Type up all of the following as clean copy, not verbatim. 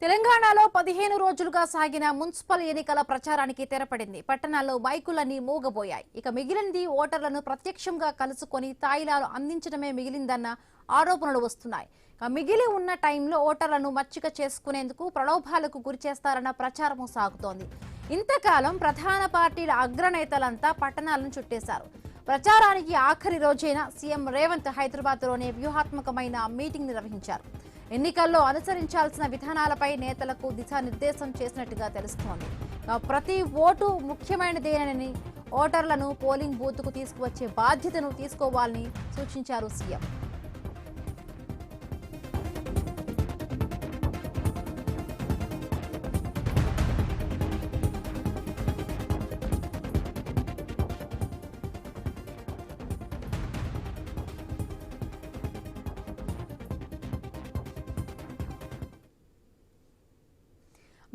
తెలంగాణలో 15 రోజులుగా సాగిన మున్సిపల్ ఎన్నికల ప్రచారానికి తెరపడింది. పట్టణాల్లో మైకులన్నీ మూగబోయాయి. ఇక మిగిలింది ఓటర్లను ప్రత్యక్షంగా కలుసుకొని తాయిలాలు అందించడమే మిగిలిందన్న ఆరోపణలు వస్తున్నాయి. మిగిలి ఉన్న టైంలో ఓటర్లను మచ్చిక చేసుకునేందుకు ప్రలోభాలకు గురిచేస్తారన్న ప్రచారం సాగుతోంది. ఇంతకాలం ప్రధాన పార్టీల అగ్రనేతలంతా పట్టణాలను చుట్టేశారు. ప్రచారానికి ఆఖరి రోజైన సీఎం రేవంత్ హైదరాబాద్లోనే వ్యూహాత్మకమైన మీటింగ్ నిర్వహించారు. ఎన్నికల్లో అనుసరించాల్సిన విధానాలపై నేతలకు దిశానిర్దేశం చేసినట్టుగా తెలుస్తోంది. ప్రతి ఓటు ముఖ్యమైనదేనని ఓటర్లను పోలింగ్ బూత్కు తీసుకువచ్చే బాధ్యతను తీసుకోవాలని సూచించారు సీఎం.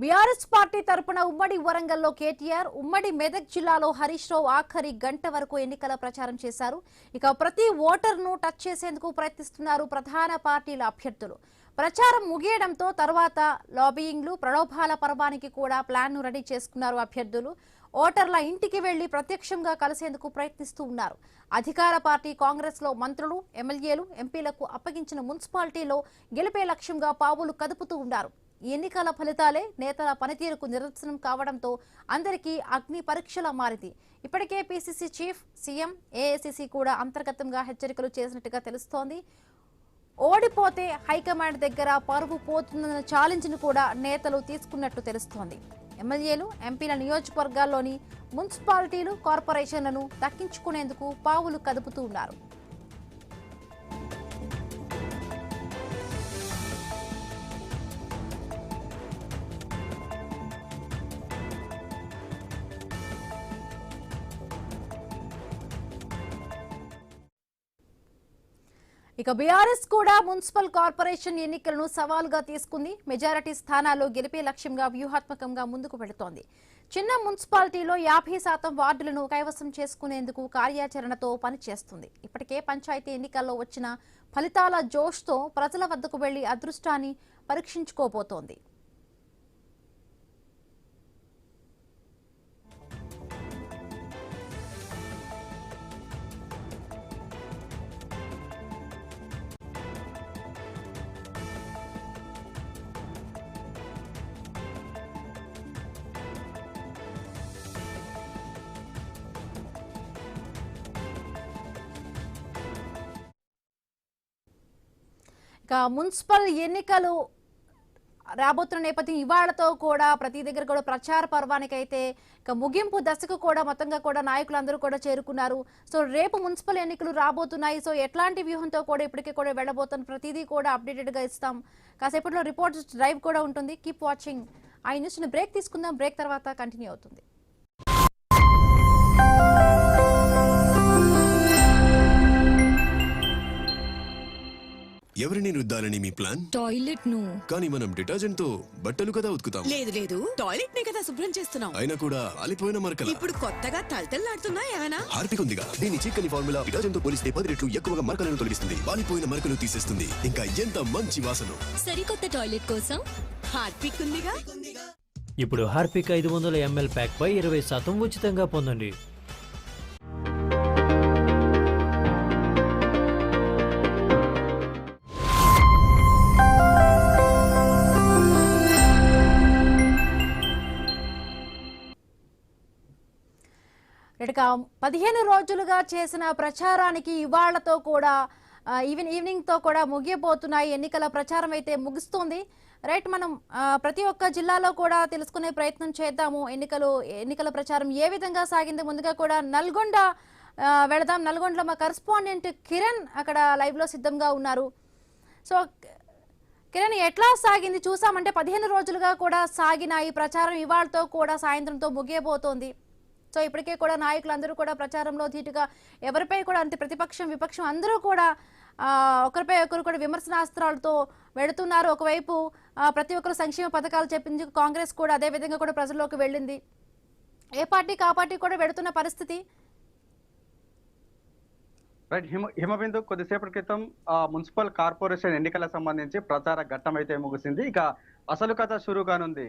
బీఆర్ఎస్ పార్టీ తరపున ఉమ్మడి వరంగల్లో కేటీఆర్, ఉమ్మడి మెదక్ జిల్లాలో హరీష్ రావు ఆఖరి గంట వరకు ఎన్నికల ప్రచారం చేశారు. ఇక ప్రతి ఓటర్ను టచ్ చేసేందుకు ప్రయత్నిస్తున్నారు ప్రధాన పార్టీల అభ్యర్థులు. ప్రచారం ముగియడంతో తర్వాత లాబియింగ్లు, ప్రలోభాల పర్వానికి కూడా ప్లాన్ను రెడీ చేసుకున్నారు అభ్యర్థులు. ఓటర్ల ఇంటికి వెళ్లి ప్రత్యక్షంగా కలిసేందుకు ప్రయత్నిస్తూ ఉన్నారు. అధికార పార్టీ కాంగ్రెస్ లో మంత్రులు, ఎమ్మెల్యేలు, ఎంపీలకు అప్పగించిన మున్సిపాలిటీలో గెలిపే లక్ష్యంగా పావులు కదుపుతూ ఉన్నారు. ఈ ఎన్నికల ఫలితాలే నేతల పనితీరుకు నిదర్శనం కావడంతో అందరికీ అగ్ని పరీక్షలా మారింది. ఇప్పటికే పీసీసీ చీఫ్, సీఎం, ఏఐసీసీ కూడా అంతర్గతంగా హెచ్చరికలు చేసినట్టుగా తెలుస్తోంది. ఓడిపోతే హైకమాండ్ దగ్గర పరువు పోతుందన్న ఛాలెంజ్ను కూడా నేతలు తీసుకున్నట్టు తెలుస్తోంది. ఎమ్మెల్యేలు, ఎంపీల నియోజకవర్గాల్లోని మున్సిపాలిటీలు, కార్పొరేషన్లను దక్కించుకునేందుకు పావులు కదుపుతూ ఉన్నారు. ఇక బీఆర్ఎస్ కూడా మున్సిపల్ కార్పొరేషన్ ఎన్నికలను సవాలుగా తీసుకుంది. మెజారిటీ స్థానాల్లో గెలిపే లక్ష్యంగా వ్యూహాత్మకంగా ముందుకు వెళుతోంది. చిన్న మున్సిపాలిటీలో 50% వార్డులను కైవసం చేసుకునేందుకు కార్యాచరణతో పనిచేస్తుంది. ఇప్పటికే పంచాయతీ ఎన్నికల్లో వచ్చిన ఫలితాల జోష్తో ప్రజల వద్దకు వెళ్లి అదృష్టాన్ని పరీక్షించుకోబోతోంది. ఇక మున్సిపల్ ఎన్నికలు రాబోతున్న నేపథ్యం ఇవాళతో కూడా ప్రతి దగ్గర కూడా ప్రచార పర్వానికైతే ఇక ముగింపు దశకు కూడా మొత్తంగా కూడా నాయకులందరూ కూడా చేరుకున్నారు. సో రేపు మున్సిపల్ ఎన్నికలు రాబోతున్నాయి. సో ఎట్లాంటి వ్యూహంతో కూడా ఇప్పటికే కూడా వెళ్ళబోతున్న ప్రతిదీ కూడా అప్డేటెడ్ గా ఇస్తాం. కాసేపట్లో రిపోర్ట్స్ డ్రైవ్ కూడా ఉంటుంది. Keep watching. ఆ న్యూస్ బ్రేక్ తీసుకుందాం. బ్రేక్ తర్వాత కంటిన్యూ అవుతుంది. ఎవరిని రుద్దాలని మీ ప్లాన్? టాయిలెట్ ను. కానీ మనం డిటర్జెంట్ తో బట్టలు కదా ఉతుకుతాం. లేదు లేదు, టాయిలెట్ నే కదా శుభ్రం చేస్తున్నాం. అయినా కూడా అలిపోయిన మరకల. ఇప్పుడు కొత్తగా తలతల్లాడుతున్నా ఏమైనా? హార్పిక్ ఉందిగా, దీని చిక్కని ఫార్ములా డిటర్జెంట్ తో పోలిస్తే 10 రెట్లు ఎక్కువగా మరకలను తొలగిస్తుంది, వాలిపోయిన మరకలు తీసేస్తుంది. ఇంకా ఎంత మంచి వాసన. సరికొత్త టాయిలెట్ కోసం హార్పిక్ ఉందిగా. ఇప్పుడు హార్పిక్ 500 ml ప్యాక్ పై 20% ఉచితంగా పొందండి. ఇక 15 రోజులుగా చేసిన ప్రచారానికి ఇవాళ్లతో కూడా ఈవినింగ్ తో కూడా ముగియబోతున్నాయి. ఎన్నికల ప్రచారం అయితే ముగుస్తుంది. రైట్, మనం ప్రతి ఒక్క జిల్లాలో కూడా తెలుసుకునే ప్రయత్నం చేద్దాము. ఎన్నికల ప్రచారం ఏ విధంగా సాగింది. ముందుగా కూడా నల్గొండ వెళదాం. నల్గొండలో మా కరెస్పాండెంట్ కిరణ్ అక్కడ లైవ్ లో సిద్ధంగా ఉన్నారు. సో కిరణ్, ఎట్లా సాగింది చూసామంటే 15 రోజులుగా కూడా సాగిన ఈ ప్రచారం ఇవాళతో కూడా సాయంత్రంతో ముగియబోతోంది. సో ఇప్పటికే కూడా నాయకులందరూ కూడా ప్రచారంలో ధీటుగా ఎవరిపై కూడా అంతే ప్రతిపక్షం, విపక్షం అందరూ కూడా ఒకరిపై ఒకరు కూడా విమర్శనాస్త్రాలతో వెళుతున్నారు. ఒకవైపు ప్రతి ఒక్కరు సంక్షేమ పథకాలు చెప్పింది కాంగ్రెస్ కూడా అదే విధంగా కూడా ప్రజల్లోకి వెళ్ళింది. ఏ పార్టీకి ఆ పార్టీ కూడా వెళుతున్న పరిస్థితి. రైట్ హిమబిందు, కొద్దిసేపటి క్రితం మున్సిపల్ కార్పొరేషన్ ఎన్నికలకు సంబంధించి ప్రచార ఘట్టం అయితే ముగిసింది. ఇక అసలు కథ షురూ కానుంది.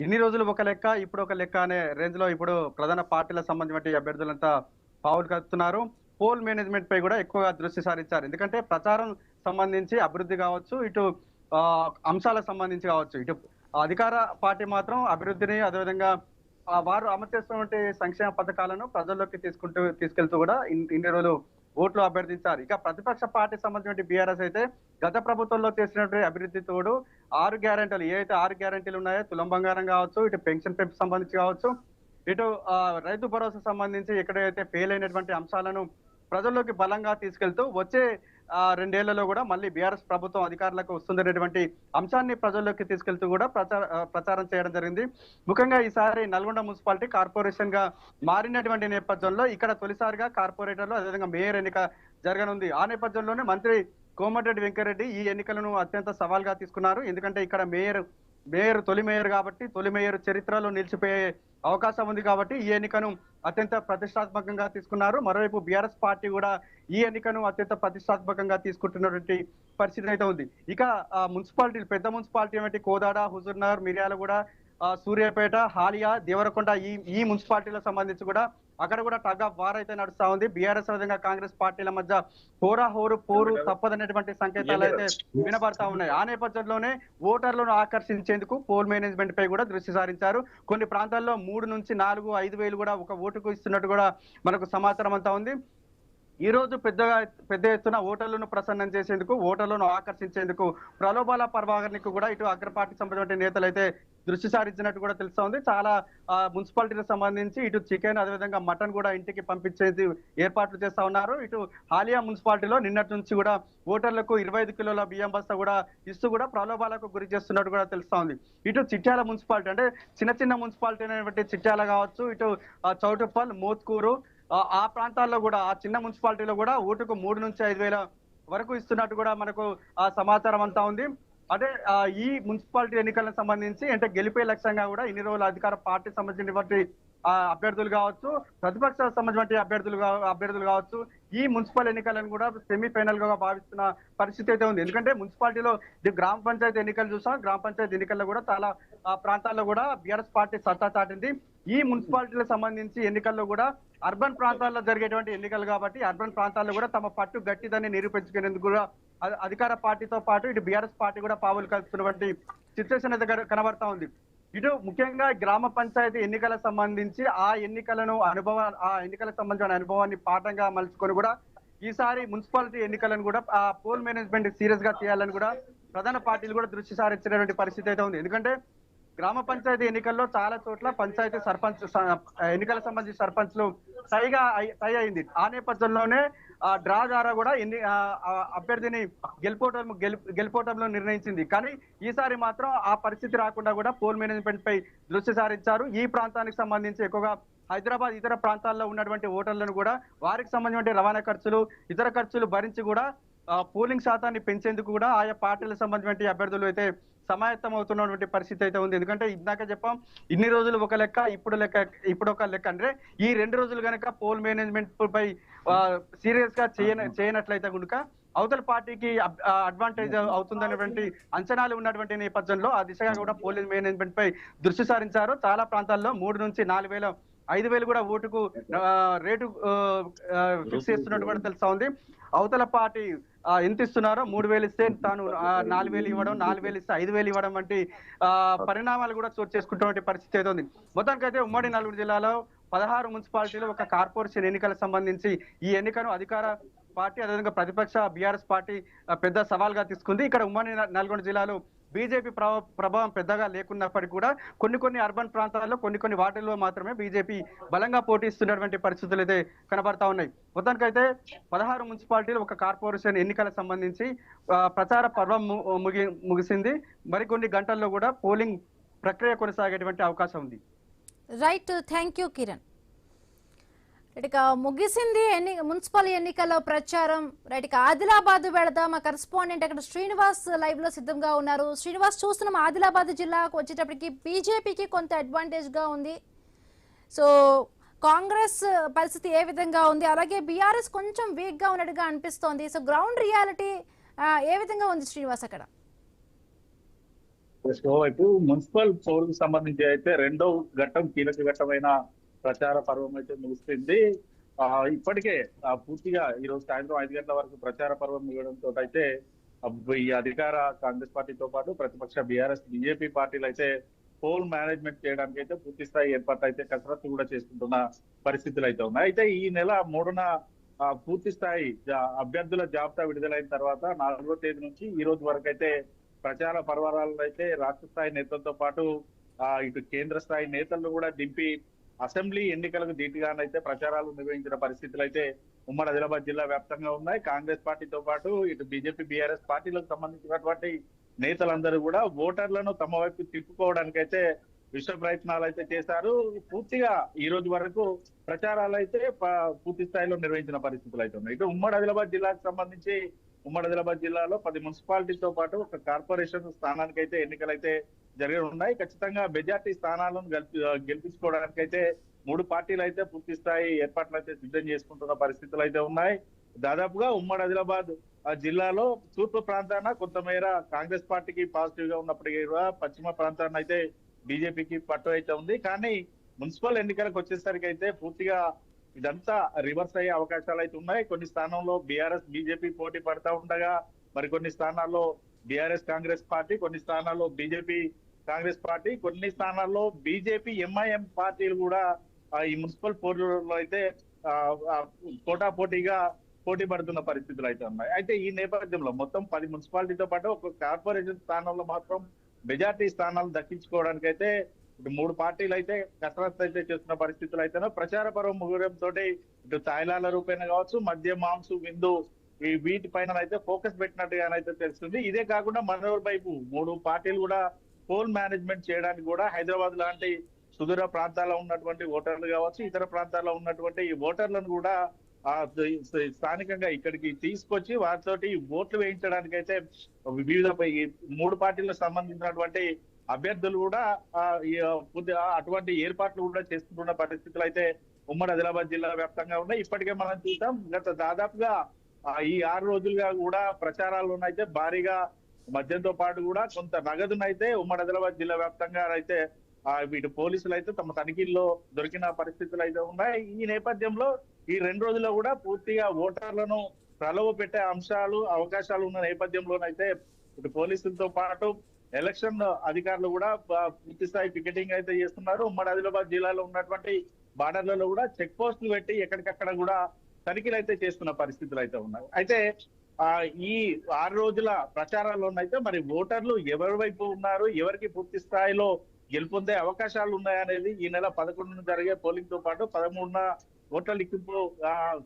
ఇన్ని రోజులు ఒక లెక్క, ఇప్పుడు ఒక లెక్క అనే రేంజ్ లో ఇప్పుడు ప్రధాన పార్టీలకు సంబంధించిన అభ్యర్థులంతా పావులు కడుతున్నారు. పోల్ మేనేజ్మెంట్ పై కూడా ఎక్కువగా దృష్టి సారించారు. ఎందుకంటే ప్రచారం సంబంధించి అభివృద్ధి కావచ్చు, ఇటు అంశాలకు సంబంధించి కావచ్చు, ఇటు అధికార పార్టీ మాత్రం అభివృద్ధిని అదేవిధంగా వారు అమలు చేస్తున్నటువంటి సంక్షేమ పథకాలను ప్రజల్లోకి తీసుకెళ్తూ కూడా ఇన్ని రోజులు ఓట్లు అభ్యర్థించారు. ఇక ప్రతిపక్ష పార్టీ సంబంధించిన బీఆర్ఎస్ అయితే గత ప్రభుత్వంలో చేసినటువంటి అభివృద్ధి తోడు 6 గ్యారెంటీలు ఏవైతే 6 గ్యారెంటీలు ఉన్నాయో, తులం బంగారం కావచ్చు, ఇటు పెన్షన్ పెంపు సంబంధించి కావచ్చు, ఇటు రైతు భరోసా సంబంధించి ఎక్కడైతే ఫెయిల్ అయినటువంటి అంశాలను ప్రజల్లోకి బలంగా తీసుకెళ్తూ వచ్చే 2 ఏళ్లలో కూడా మళ్ళీ బీఆర్ఎస్ ప్రభుత్వం అధికారులకు వస్తుందనేటువంటి అంశాన్ని ప్రజల్లోకి తీసుకెళ్తూ కూడా ప్రచారం చేయడం జరిగింది. ముఖ్యంగా ఈసారి నల్గొండ మున్సిపాలిటీ కార్పొరేషన్ గా మారినటువంటి నేపథ్యంలో ఇక్కడ తొలిసారిగా కార్పొరేటర్లు అదేవిధంగా మేయర్ ఎన్నిక జరగనుంది. ఆ నేపథ్యంలోనే మంత్రి కోమటిరెడ్డి వెంకరెడ్డి ఈ ఎన్నికలను అత్యంత సవాల్గా తీసుకున్నారు. ఎందుకంటే ఇక్కడ తొలి మేయర్ కాబట్టి, తొలి మేయర్ చరిత్రలో నిలిచిపోయే అవకాశం ఉంది కాబట్టి ఈ ఎన్నికను అత్యంత ప్రతిష్టాత్మకంగా తీసుకున్నారు. మరోవైపు బీఆర్ఎస్ పార్టీ కూడా ఈ ఎన్నికను అత్యంత ప్రతిష్టాత్మకంగా తీసుకుంటున్నటువంటి పరిస్థితి అయితే ఉంది. ఇక మున్సిపాలిటీలు, పెద్ద మున్సిపాలిటీ ఏమిటి, కోదాడ, హుజూర్నగర్, మిర్యాలగూడ, సూర్యాపేట, హాలియా, దేవరకొండ ఈ మున్సిపాలిటీలకు సంబంధించి కూడా అక్కడ కూడా టగ్ ఆఫ్ వార్ అయితే నడుస్తా ఉంది. బీఆర్ఎస్ విధంగా కాంగ్రెస్ పార్టీల మధ్య పోరు తప్పదనేటువంటి సంకేతాలు అయితే వినబడతా ఉన్నాయి. ఆ నేపథ్యంలోనే ఓటర్లను ఆకర్షించేందుకు పోల్ మేనేజ్మెంట్ పై కూడా దృష్టి సారించారు. కొన్ని ప్రాంతాల్లో 3 నుంచి 4, 5 వేలు కూడా ఒక ఓటుకు ఇస్తున్నట్టు కూడా మనకు సమాచారం అంతా ఉంది. ఈ రోజు పెద్ద ఎత్తున ఓటర్లను ప్రసన్నం చేసేందుకు, ఓటర్లను ఆకర్షించేందుకు ప్రలోభాల పర్వానికి కూడా ఇటు అగ్రపార్టీకి సంబంధించిన నేతలు అయితే దృష్టి సారించినట్టు కూడా తెలుస్తా ఉంది. చాలా మున్సిపాలిటీలకు సంబంధించి ఇటు చికెన్ అదేవిధంగా మటన్ కూడా ఇంటికి పంపించేది ఏర్పాట్లు చేస్తా ఉన్నారు. ఇటు హాలియా మున్సిపాలిటీలో నిన్నటి నుంచి కూడా ఓటర్లకు 25 కిలోల బియ్యం బస్తా కూడా ఇస్తూ కూడా ప్రలోభాలకు గురి చేస్తున్నట్టు కూడా తెలుస్తా ఉంది. ఇటు చిట్యాల మున్సిపాలిటీ అంటే చిన్న మున్సిపాలిటీ అనేటువంటి చిట్యాల కావచ్చు, ఇటు చౌటుప్పల్, మోత్కూరు ఆ ప్రాంతాల్లో కూడా, ఆ చిన్న మున్సిపాలిటీలో కూడా ఓటుకు 3 నుంచి 5 వేల వరకు ఇస్తున్నట్టు కూడా మనకు సమాచారం అంతా ఉంది. అంటే ఈ మున్సిపాలిటీ ఎన్నికలకు సంబంధించి అంటే గెలిపే లక్ష్యంగా కూడా ఇన్ని రోజులు అధికార పార్టీ సంబంధించినటువంటి అభ్యర్థులు కావచ్చు, ప్రతిపక్షాలకు సంబంధించిన అభ్యర్థులు కావచ్చు, ఈ మున్సిపల్ ఎన్నికలను కూడా సెమీఫైనల్ గా భావిస్తున్న పరిస్థితి అయితే ఉంది. ఎందుకంటే మున్సిపాలిటీలో గ్రామ పంచాయతీ ఎన్నికలు చూసాం, గ్రామ పంచాయతీ ఎన్నికల్లో కూడా చాలా ప్రాంతాల్లో కూడా బీఆర్ఎస్ పార్టీ సత్తా చాటింది. ఈ మున్సిపాలిటీలకు సంబంధించి ఎన్నికల్లో కూడా అర్బన్ ప్రాంతాల్లో జరిగేటువంటి ఎన్నికలు కాబట్టి అర్బన్ ప్రాంతాల్లో కూడా తమ పట్టు గట్టిదని నిరూపించుకునేందుకు కూడా అధికార పార్టీతో పాటు ఇటు బీఆర్ఎస్ పార్టీ కూడా పావులు కలుపుతున్నటువంటి సిచ్యువేషన్ అయితే కనబడతా ఉంది. ఇటు ముఖ్యంగా గ్రామ పంచాయతీ ఎన్నికలకు సంబంధించి ఆ ఎన్నికలకు సంబంధించిన అనుభవాన్ని పాఠంగా మలుచుకొని కూడా ఈసారి మున్సిపాలిటీ ఎన్నికలను కూడా ఆ పోల్ మేనేజ్మెంట్ సీరియస్ గా చేయాలని కూడా ప్రధాన పార్టీలు కూడా దృష్టి సారించినటువంటి పరిస్థితి అయితే ఉంది. ఎందుకంటే గ్రామ పంచాయతీ ఎన్నికల్లో చాలా చోట్ల పంచాయతీ సర్పంచ్ ఎన్నికలకు సంబంధించి సర్పంచ్లు టై అయింది. ఆ నేపథ్యంలోనే డ్రా ద్వారా కూడా అభ్యర్థిని గెలుపోవటంలో నిర్ణయించింది. కానీ ఈసారి మాత్రం ఆ పరిస్థితి రాకుండా కూడా పోల్ మేనేజ్మెంట్ పై దృష్టి సారించారు. ఈ ప్రాంతానికి సంబంధించి ఎక్కువగా హైదరాబాద్ ఇతర ప్రాంతాల్లో ఉన్నటువంటి ఓటర్లను కూడా వారికి సంబంధించిన రవాణా ఖర్చులు, ఇతర ఖర్చులు భరించి కూడా పోలింగ్ శాతాన్ని పెంచేందుకు కూడా ఆయా పార్టీలకు సంబంధించిన అభ్యర్థులు అయితే సమాయత్తం అవుతున్నటువంటి పరిస్థితి అయితే ఉంది. ఎందుకంటే ఇందాక చెప్పాం, ఇన్ని రోజులు ఒక లెక్క, ఇప్పుడు ఒక లెక్క. అంటే ఈ 2 రోజులు కనుక పోల్ మేనేజ్మెంట్ పై సీరియస్ గా చేయనట్లయితే కనుక అవతల పార్టీకి అడ్వాంటేజ్ అవుతుందనేటువంటి అంచనాలు ఉన్నటువంటి నేపథ్యంలో ఆ దిశగా కూడా పోలీస్ మేనేజ్మెంట్ పై దృష్టి సారించారు. చాలా ప్రాంతాల్లో 3 నుంచి 4 వేల 5 వేలు కూడా ఓటుకు రేటు ఫిక్స్ చేస్తున్నట్టు కూడా తెలుస్తా ఉంది. అవతల పార్టీ ఎంత ఇస్తున్నారో 3,000 ఇస్తే తాను 4,000 ఇవ్వడం, 4,000 ఇస్తే 5,000 ఇవ్వడం వంటి పరిణామాలు కూడా చోటు చేసుకుంటున్న పరిస్థితి అయితే ఉంది. మొత్తానికైతే ఉమ్మడి నల్గొండ జిల్లాలో 16 మున్సిపాలిటీలు ఒక కార్పొరేషన్ ఎన్నికలకు సంబంధించి ఈ ఎన్నికను అధికార పార్టీ అదేవిధంగా ప్రతిపక్ష బీఆర్ఎస్ పార్టీ పెద్ద సవాల్గా తీసుకుంది. ఇక్కడ ఉమ్మడి నల్గొండ జిల్లాలో బీజేపీ ప్రభావం పెద్దగా లేకున్నప్పటికీ కూడా కొన్ని అర్బన్ ప్రాంతాల్లో కొన్ని వార్డుల్లో మాత్రమే బీజేపీ బలంగా పోటీస్తున్నటువంటి పరిస్థితులు అయితే కనబడతా ఉన్నాయి. మొత్తానికైతే 16 మున్సిపాలిటీలు ఒక కార్పొరేషన్ ఎన్నికలకు సంబంధించి ప్రచార పర్వం ముగిసింది. మరికొన్ని గంటల్లో కూడా పోలింగ్ ప్రక్రియ కొనసాగేటువంటి అవకాశం ఉంది. Right, thank you Kiran. ఇక ముగిసింది మున్సిపల్ ఎన్నికల్లో ప్రచారం. రైట్, ఇక ఆదిలాబాద్ వెళదాం. మా కరెస్పాండెంట్ అక్కడ శ్రీనివాస్ లైవ్ లో సిద్ధంగా ఉన్నారు. శ్రీనివాస్, చూస్తున్నాం ఆదిలాబాద్ జిల్లాకు వచ్చేటప్పటికి బీజేపీకి కొంత అడ్వాంటేజ్ గా ఉంది. సో కాంగ్రెస్ పరిస్థితి ఏ విధంగా ఉంది, అలాగే బీఆర్ఎస్ కొంచెం వీక్ గా ఉన్నట్టుగా అనిపిస్తోంది. సో గ్రౌండ్ రియాలిటీ ఏ విధంగా ఉంది శ్రీనివాస్ అక్కడ? ఓవైపు మున్సిపల్ పోరుకు సంబంధించి అయితే రెండో ఘట్టం కీలక ఘట్టమైన ప్రచార పర్వం అయితే ముగిసింది. ఇప్పటికే పూర్తిగా ఈ రోజు సాయంత్రం 5 గంటల వరకు ప్రచార పర్వం ముగడంతో అయితే ఈ అధికార కాంగ్రెస్ పార్టీతో పాటు ప్రతిపక్ష బీఆర్ఎస్ బీజేపీ పార్టీలు అయితే పోల్ మేనేజ్మెంట్ చేయడానికి అయితే పూర్తి స్థాయి ఏర్పాట్లు అయితే కసరత్తు కూడా చేసుకుంటున్న పరిస్థితులు అయితే ఉన్నాయి. అయితే ఈ నెల 3న పూర్తి స్థాయి అభ్యర్థుల జాబితా విడుదలైన తర్వాత 4వ తేదీ నుంచి ఈ రోజు వరకు అయితే ప్రచార పర్వాలను అయితే రాష్ట్ర స్థాయి నేతలతో పాటు ఇటు కేంద్ర స్థాయి నేతలను కూడా దింపి అసెంబ్లీ ఎన్నికలకు ధీటుగానైతే ప్రచారాలు నిర్వహించిన పరిస్థితులు అయితే ఉమ్మడి ఆదిలాబాద్ జిల్లా వ్యాప్తంగా ఉన్నాయి. కాంగ్రెస్ పార్టీతో పాటు ఇటు బీజేపీ బీఆర్ఎస్ పార్టీలకు సంబంధించినటువంటి నేతలందరూ కూడా ఓటర్లను తమ వైపు తిప్పుకోవడానికి అయితే విశ్వ ప్రయత్నాలు అయితే చేశారు. పూర్తిగా ఈ రోజు వరకు ప్రచారాలు అయితే పూర్తి స్థాయిలో నిర్వహించిన పరిస్థితులు అయితే ఉన్నాయి. ఇటు ఉమ్మడి ఆదిలాబాద్ జిల్లాకు సంబంధించి ఉమ్మడి ఆదిలాబాద్ జిల్లాలో 10 మున్సిపాలిటీతో పాటు ఒక కార్పొరేషన్ స్థానానికి అయితే ఎన్నికలు అయితే జరిగి ఉన్నాయి. ఖచ్చితంగా మెజార్టీ స్థానాలను గెలిపించుకోవడానికి అయితే 3 పార్టీలు అయితే పూర్తి స్థాయి ఏర్పాట్లు అయితే సిద్ధం చేసుకుంటున్న పరిస్థితులు అయితే ఉన్నాయి. దాదాపుగా ఉమ్మడి ఆదిలాబాద్ జిల్లాలో తూర్పు ప్రాంతాన కొంతమేర కాంగ్రెస్ పార్టీకి పాజిటివ్ గా ఉన్నప్పటికీ కూడా పశ్చిమ ప్రాంతాన్ని అయితే బీజేపీకి పట్టు అయితే ఉంది. కానీ మున్సిపల్ ఎన్నికలకు వచ్చేసరికి అయితే పూర్తిగా ఇదంతా రివర్స్ అయ్యే అవకాశాలు అయితే ఉన్నాయి. కొన్ని స్థానంలో బీఆర్ఎస్ బీజేపీ పోటీ పడతా ఉండగా మరికొన్ని స్థానాల్లో బీఆర్ఎస్ కాంగ్రెస్ పార్టీ, కొన్ని స్థానాల్లో బీజేపీ కాంగ్రెస్ పార్టీ, కొన్ని స్థానాల్లో బీజేపీ ఎంఐఎం పార్టీలు కూడా ఈ మున్సిపల్ పోటీలో అయితే పోటాపోటీగా పోటీ పడుతున్న పరిస్థితులు అయితే ఉన్నాయి. అయితే ఈ నేపథ్యంలో మొత్తం 10 మున్సిపాలిటీతో పాటు ఒక కార్పొరేషన్ స్థానంలో మాత్రం మెజార్టీ స్థానాలు దక్కించుకోవడానికి అయితే ఇటు 3 పార్టీలు అయితే కసరత్తు అయితే చేస్తున్న పరిస్థితులు అయితే ప్రచార పర్వం ముగియడంతో ఇటు తాయిలాల రూపేణ కావచ్చు, మద్య మాంసు విందు ఈ వీటి పైన అయితే ఫోకస్ పెట్టినట్టుగానైతే తెలుస్తుంది. ఇదే కాకుండా మరో వైపు 3 పార్టీలు కూడా పోల్ మేనేజ్మెంట్ చేయడానికి కూడా హైదరాబాద్ లాంటి సుదూర ప్రాంతాల్లో ఉన్నటువంటి ఓటర్లు కావచ్చు, ఇతర ప్రాంతాల్లో ఉన్నటువంటి ఈ ఓటర్లను కూడా స్థానికంగా ఇక్కడికి తీసుకొచ్చి వారితోటి ఓట్లు వేయించడానికి అయితే వివిధ 3 పార్టీలకు సంబంధించినటువంటి అభ్యర్థులు కూడా అటువంటి ఏర్పాట్లు కూడా చేస్తున్న పరిస్థితులు అయితే ఉమ్మడి ఆదిలాబాద్ జిల్లా వ్యాప్తంగా ఉన్నాయి. ఇప్పటికే మనం చూసాం గత దాదాపుగా ఈ 6 రోజులుగా కూడా ప్రచారాల్లోనైతే భారీగా మద్యంతో పాటు కూడా కొంత నగదునైతే ఉమ్మడి ఆదిలాబాద్ జిల్లా వ్యాప్తంగా అయితే వీటి పోలీసులు అయితే తమ తనిఖీల్లో దొరికిన పరిస్థితులు అయితే ఉన్నాయి. ఈ నేపథ్యంలో ఈ 2 రోజుల్లో కూడా పూర్తిగా ఓటర్లను ప్రలోభ పెట్టే అవకాశాలు ఉన్న నేపథ్యంలోనైతే ఇటు పోలీసులతో పాటు ఎలక్షన్ అధికారులు కూడా పూర్తి స్థాయి పికెటింగ్ అయితే చేస్తున్నారు. ఉమ్మడి ఆదిలాబాద్ జిల్లాలో ఉన్నటువంటి బార్డర్లలో కూడా చెక్ పోస్టులు పెట్టి ఎక్కడికక్కడ కూడా తనిఖీలు అయితే చేస్తున్న పరిస్థితులు అయితే ఉన్నాయి. అయితే ఈ 6 రోజుల ప్రచారాల్లోనైతే మరి ఓటర్లు ఎవరి వైపు ఉన్నారు, ఎవరికి పూర్తి స్థాయిలో గెలుపొందే అవకాశాలు ఉన్నాయనేది ఈ నెల 11న జరిగే పోలింగ్ తో పాటు 13న ఓట్ల లెక్కింపు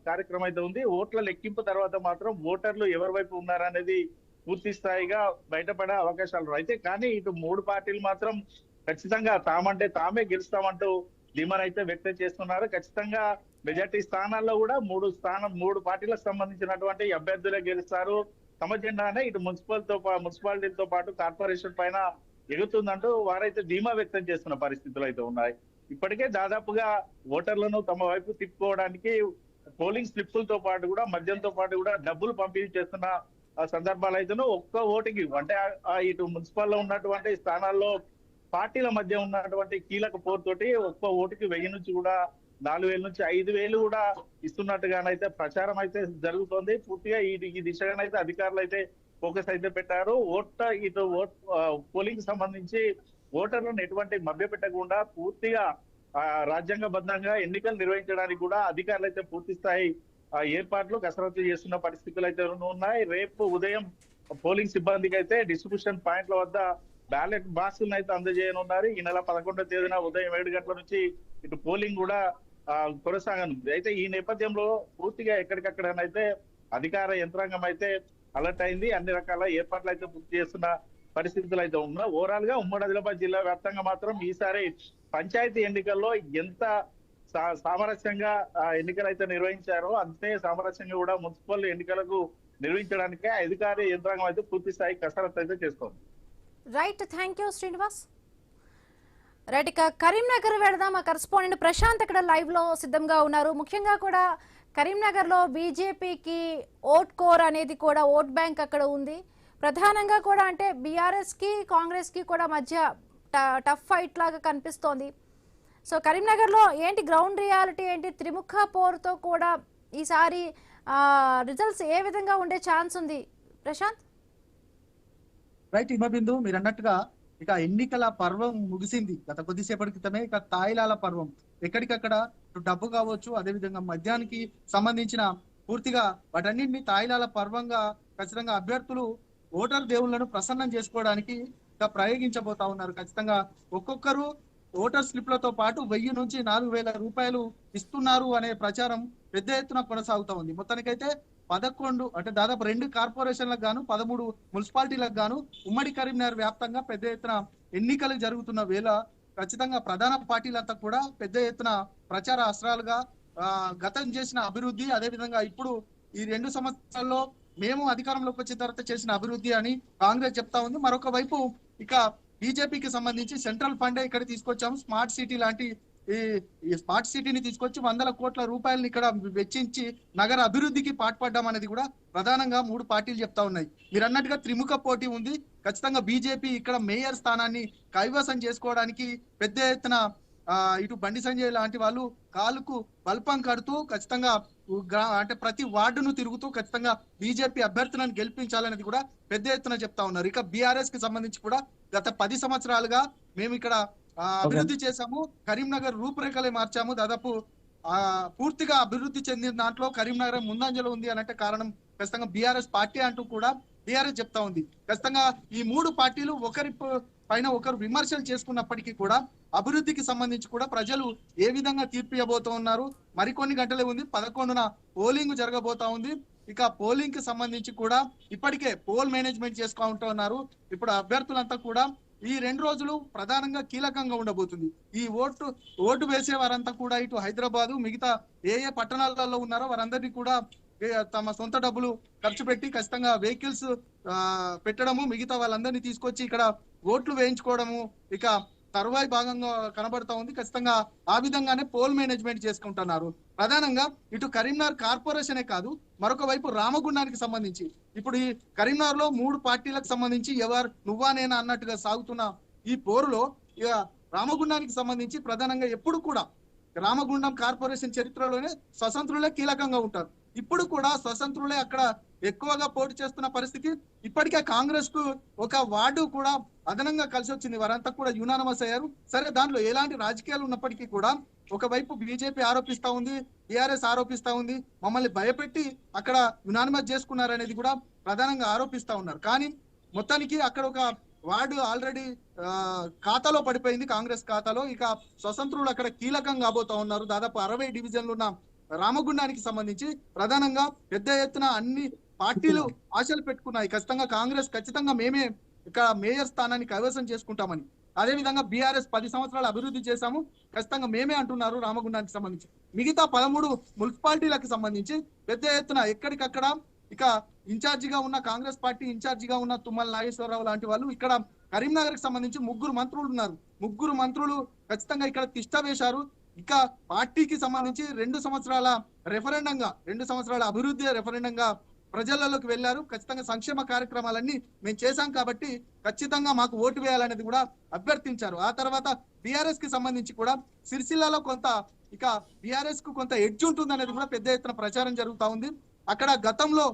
కార్యక్రమం అయితే ఉంది. ఓట్ల లెక్కింపు తర్వాత మాత్రం ఓటర్లు ఎవరి వైపు ఉన్నారనేది పూర్తి స్థాయిగా బయటపడే అవకాశాలు అయితే కానీ ఇటు 3 పార్టీలు మాత్రం ఖచ్చితంగా తామంటే తామే గెలుస్తామంటూ ధీమాను అయితే వ్యక్తం చేస్తున్నారు. ఖచ్చితంగా మెజార్టీ స్థానాల్లో కూడా 3 పార్టీలకు సంబంధించినటువంటి అభ్యర్థులే గెలుస్తారు. తమ జెండానే ఇటు మున్సిపాలిటీతో పాటు కార్పొరేషన్ పైన ఎగుతుందంటూ వారైతే ధీమా వ్యక్తం చేస్తున్న పరిస్థితులు అయితే ఉన్నాయి. ఇప్పటికే దాదాపుగా ఓటర్లను తమ వైపు తిప్పుకోవడానికి పోలింగ్ స్లిప్పులతో పాటు కూడా మద్యంతో పాటు కూడా డబ్బులు పంపిణీ చేస్తున్న సందర్భాలు అయితేనూ ఒక్క ఓటుకి అంటే ఇటు మున్సిపల్ లో ఉన్నటువంటి స్థానాల్లో పార్టీల మధ్య ఉన్నటువంటి కీలక పోరుతోటి ఒక్క ఓటుకి 1000 నుంచి కూడా 4000 నుంచి 5000 కూడా ఇస్తున్నట్టుగానైతే ప్రచారం అయితే జరుగుతోంది. పూర్తిగా ఈ దిశగానైతే అధికారులు అయితే ఫోకస్ అయితే పెట్టారు. పోలింగ్ సంబంధించి ఓటర్లను ఎటువంటి మభ్య పెట్టకుండా పూర్తిగా రాజ్యాంగబద్ధంగా ఎన్నికలు నిర్వహించడానికి కూడా అధికారులు అయితే పూర్తి స్థాయి ఏర్పాట్లు కసరత్తు చేస్తున్న పరిస్థితులు అయితే ఉన్నాయి. రేపు ఉదయం పోలింగ్ సిబ్బందికి అయితే డిస్ట్రిబ్యూషన్ పాయింట్ల వద్ద బ్యాలెట్ బాక్సులను అయితే అందజేయనున్నారు. ఈ నెల 11వ తేదీన ఉదయం 7 గంటల నుంచి ఇటు పోలింగ్ కూడా కొనసాగనుంది. అయితే ఈ నేపథ్యంలో పూర్తిగా ఎక్కడికక్కడనైతే అధికార యంత్రాంగం అయితే అలర్ట్ అయింది. అన్ని రకాల ఏర్పాట్లు అయితే పూర్తి చేస్తున్న పరిస్థితులు అయితే ఉన్నాయి. ఓవరాల్ గా ఉమ్మడి ఆదిలాబాద్ జిల్లా వ్యాప్తంగా మాత్రం ఈసారి పంచాయతీ ఎన్నికల్లో ఎంత సామరస్యంగా ఎన్నికలు అయితే నిర్వహించారో అంతే సామరస్యంగా కూడా మున్సిపల్ ఎన్నికలకు నిర్వహించడానికే అధికార యంత్రాంగం అయితే పూర్తి స్థాయి కసరత్తు అయితే చేస్తోంది. Right, thank you Srinivas. Right, ఇక కరీంనగర్ వెళదాం. మా కరెస్పాండెంట్ ప్రశాంత్ అక్కడ లైవ్ లో సిద్ధంగా ఉన్నారు. ముఖ్యంగా కూడా కరీంనగర్ లో బీజేపీకి ఓట్ కోర్ అనేది కూడా ఓట్ బ్యాంక్ అక్కడ ఉంది. ప్రధానంగా కూడా అంటే బీఆర్ఎస్ కి కాంగ్రెస్ కి కూడా మధ్య టఫ్ ఫైట్ లాగా కనిపిస్తోంది. సో కరీంనగర్ లో ఏంటి గ్రౌండ్ రియాలిటీ ఏంటి? త్రిముఖ పోరుతో కూడా ఈసారి రిజల్ట్స్ ఏ విధంగా ఉండే ఛాన్స్ ఉంది ప్రశాంత్? రైట్ హిమబిందు, మీరు అన్నట్టుగా ఇక ఎన్నికల పర్వం ముగిసింది గత కొద్దిసేపటి క్రితమే. ఇక తాయిలాల పర్వం ఎక్కడికక్కడ డబ్బు కావచ్చు, అదేవిధంగా మద్యానికి సంబంధించిన పూర్తిగా వాటన్నింటినీ తాయిలాల పర్వంగా ఖచ్చితంగా అభ్యర్థులు ఓటర్ దేవుళ్లను ప్రసన్నం చేసుకోవడానికి ఇక ప్రయోగించబోతా ఉన్నారు. ఖచ్చితంగా ఒక్కొక్కరు ఓటర్ స్లిప్లతో పాటు 1000 నుంచి 4000 రూపాయలు ఇస్తున్నారు అనే ప్రచారం పెద్ద ఎత్తున కొనసాగుతా ఉంది. మొత్తానికైతే 11 అంటే దాదాపు 2 కార్పొరేషన్లకు గాను 13 మున్సిపాలిటీలకు గాను ఉమ్మడి కరీంనగర్ వ్యాప్తంగా పెద్ద ఎత్తున ఎన్నికలు జరుగుతున్న వేళ ఖచ్చితంగా ప్రధాన పార్టీలంతా కూడా పెద్ద ఎత్తున ప్రచార అస్త్రాలుగా గతం చేసిన అభివృద్ధి, అదేవిధంగా ఇప్పుడు ఈ 2 సంవత్సరాల్లో మేము అధికారంలోకి వచ్చిన తర్వాత చేసిన అభివృద్ధి అని కాంగ్రెస్ చెప్తా ఉంది. మరొక వైపు ఇక బీజేపీకి సంబంధించి సెంట్రల్ ఫండే ఇక్కడ తీసుకొచ్చాము, స్మార్ట్ సిటీ లాంటి ఈ స్మార్ట్ సిటీని తీసుకొచ్చి 100 కోట్ల రూపాయలని ఇక్కడ వెచ్చించి నగర అభివృద్ధికి పాటుపడ్డాం అనేది కూడా ప్రధానంగా 3 పార్టీలు చెప్తా ఉన్నాయి. మీరు అన్నట్టుగా త్రిముఖ పోటీ ఉంది. ఖచ్చితంగా బీజేపీ ఇక్కడ మేయర్ స్థానాన్ని కైవసం చేసుకోవడానికి పెద్ద ఎత్తున ఇటు బండి సంజయ్ లాంటి వాళ్ళు కాలుకు బల్పం కడుతూ ఖచ్చితంగా అంటే ప్రతి వార్డును తిరుగుతూ ఖచ్చితంగా బీజేపీ అభ్యర్థులను గెలిపించాలనేది కూడా పెద్ద ఎత్తున చెప్తా ఉన్నారు. ఇక బీఆర్ఎస్ కి సంబంధించి కూడా గత 10 సంవత్సరాలుగా మేము ఇక్కడ అభివృద్ధి చేశాము, కరీంనగర్ రూపురేఖలే మార్చాము, దాదాపు పూర్తిగా అభివృద్ధి చెందిన దాంట్లో కరీంనగర్ ముందంజలో ఉంది అనంటే కారణం ఖచ్చితంగా బీఆర్ఎస్ పార్టీ అంటూ కూడా బీఆర్ఎస్ చెప్తా ఉంది. ఖచ్చితంగా ఈ 3 పార్టీలు ఒకరి పైన ఒకరు విమర్శలు చేసుకున్నప్పటికీ కూడా అభివృద్ధికి సంబంధించి కూడా ప్రజలు ఏ విధంగా తీర్పు ఇవ్వబోతూ ఉన్నారు. మరికొన్ని గంటలే ఉంది, 11న పోలింగ్ జరగబోతా ఉంది. ఇక పోలింగ్ కి సంబంధించి కూడా ఇప్పటికే పోల్ మేనేజ్మెంట్ చేసుకుంటూ ఉన్నారు. ఇప్పుడు అభ్యర్థులంతా కూడా ఈ 2 రోజులు ప్రధానంగా కీలకంగా ఉండబోతుంది. ఈ ఓటు వేసే వారంతా కూడా ఇటు హైదరాబాదు మిగతా ఏ పట్టణాలలో ఉన్నారో వారందరినీ కూడా తమ సొంత డబ్బులు ఖర్చు పెట్టి ఖచ్చితంగా వెహికల్స్ పెట్టడము, మిగతా వాళ్ళందరినీ తీసుకొచ్చి ఇక్కడ ఓట్లు వేయించుకోవడము ఇక తరువాయి భాగంగా కనబడతా ఉంది. ఖచ్చితంగా ఆ విధంగానే పోల్ మేనేజ్మెంట్ చేసుకుంటున్నారు. ప్రధానంగా ఇటు కరీంనగర్ కార్పొరేషనే కాదు, మరొక వైపు రామగుండానికి సంబంధించి ఇప్పుడు ఈ కరీంనగర్ లో 3 పార్టీలకు సంబంధించి ఎవరు నువ్వా నేనా అన్నట్టుగా సాగుతున్న ఈ పోరులో ఇక రామగుండానికి సంబంధించి ప్రధానంగా ఎప్పుడు కూడా రామగుండం కార్పొరేషన్ చరిత్రలోనే స్వతంత్రులే కీలకంగా ఉంటారు. ఇప్పుడు కూడా స్వతంత్రులే అక్కడ ఎక్కువగా పోటీ చేస్తున్న పరిస్థితి. ఇప్పటికే కాంగ్రెస్ కు ఒక వార్డు కూడా అదనంగా కలిసి వచ్చింది, వారంతా కూడా యునానిమస్ అయ్యారు. సరే, దాంట్లో ఎలాంటి రాజకీయాలు ఉన్నప్పటికీ కూడా ఒకవైపు బీజేపీ ఆరోపిస్తా ఉంది, టీఆర్ఎస్ ఆరోపిస్తా ఉంది, మమ్మల్ని భయపెట్టి అక్కడ యునానిమస్ చేసుకున్నారనేది కూడా ప్రధానంగా ఆరోపిస్తా ఉన్నారు. కానీ మొత్తానికి అక్కడ ఒక వార్డు ఆల్రెడీ ఖాతాలో పడిపోయింది, కాంగ్రెస్ ఖాతాలో. ఇక స్వతంత్రులు అక్కడ కీలకంగా కాబోతా ఉన్నారు. దాదాపు 60 డివిజన్లు ఉన్న రామగుండానికి సంబంధించి ప్రధానంగా పెద్ద ఎత్తున అన్ని పార్టీలు ఆశలు పెట్టుకున్నాయి. ఖచ్చితంగా కాంగ్రెస్ ఖచ్చితంగా మేమే ఇక్కడ మేయర్ స్థానాన్ని కైవసం చేసుకుంటామని. అదేవిధంగా బీఆర్ఎస్ 10 సంవత్సరాలు అభివృద్ధి చేశాము, ఖచ్చితంగా మేమే అంటున్నారు రామగుండానికి సంబంధించి. మిగతా 13 మున్సిపాలిటీలకు సంబంధించి పెద్ద ఎత్తున ఎక్కడికక్కడ ఇక ఇన్ఛార్జిగా ఉన్న కాంగ్రెస్ పార్టీ ఇన్ఛార్జిగా ఉన్న తుమ్మల నాగేశ్వరరావు లాంటి వాళ్ళు ఇక్కడ కరీంనగర్ కి సంబంధించి 3 మంత్రులు ఉన్నారు. 3 మంత్రులు ఖచ్చితంగా ఇక్కడ తిష్ట వేశారు. ఇక పార్టీకి సంబంధించి 2 సంవత్సరాల రెఫరెండంగా 2 సంవత్సరాల అభివృద్ధి రెఫరెండంగా ప్రజలలోకి వెళ్లారు. ఖచ్చితంగా సంక్షేమ కార్యక్రమాలన్నీ మేము చేశాం కాబట్టి ఖచ్చితంగా మాకు ఓటు వేయాలనేది కూడా అభ్యర్థించారు. ఆ తర్వాత బీఆర్ఎస్ కి సంబంధించి కూడా సిరిసిల్లలో కొంత ఇక బీఆర్ఎస్ కు కొంత ఎడ్జ్ ఉంటుంది అనేది కూడా పెద్ద ఎత్తున ప్రచారం జరుగుతా ఉంది. అక్కడ గతంలో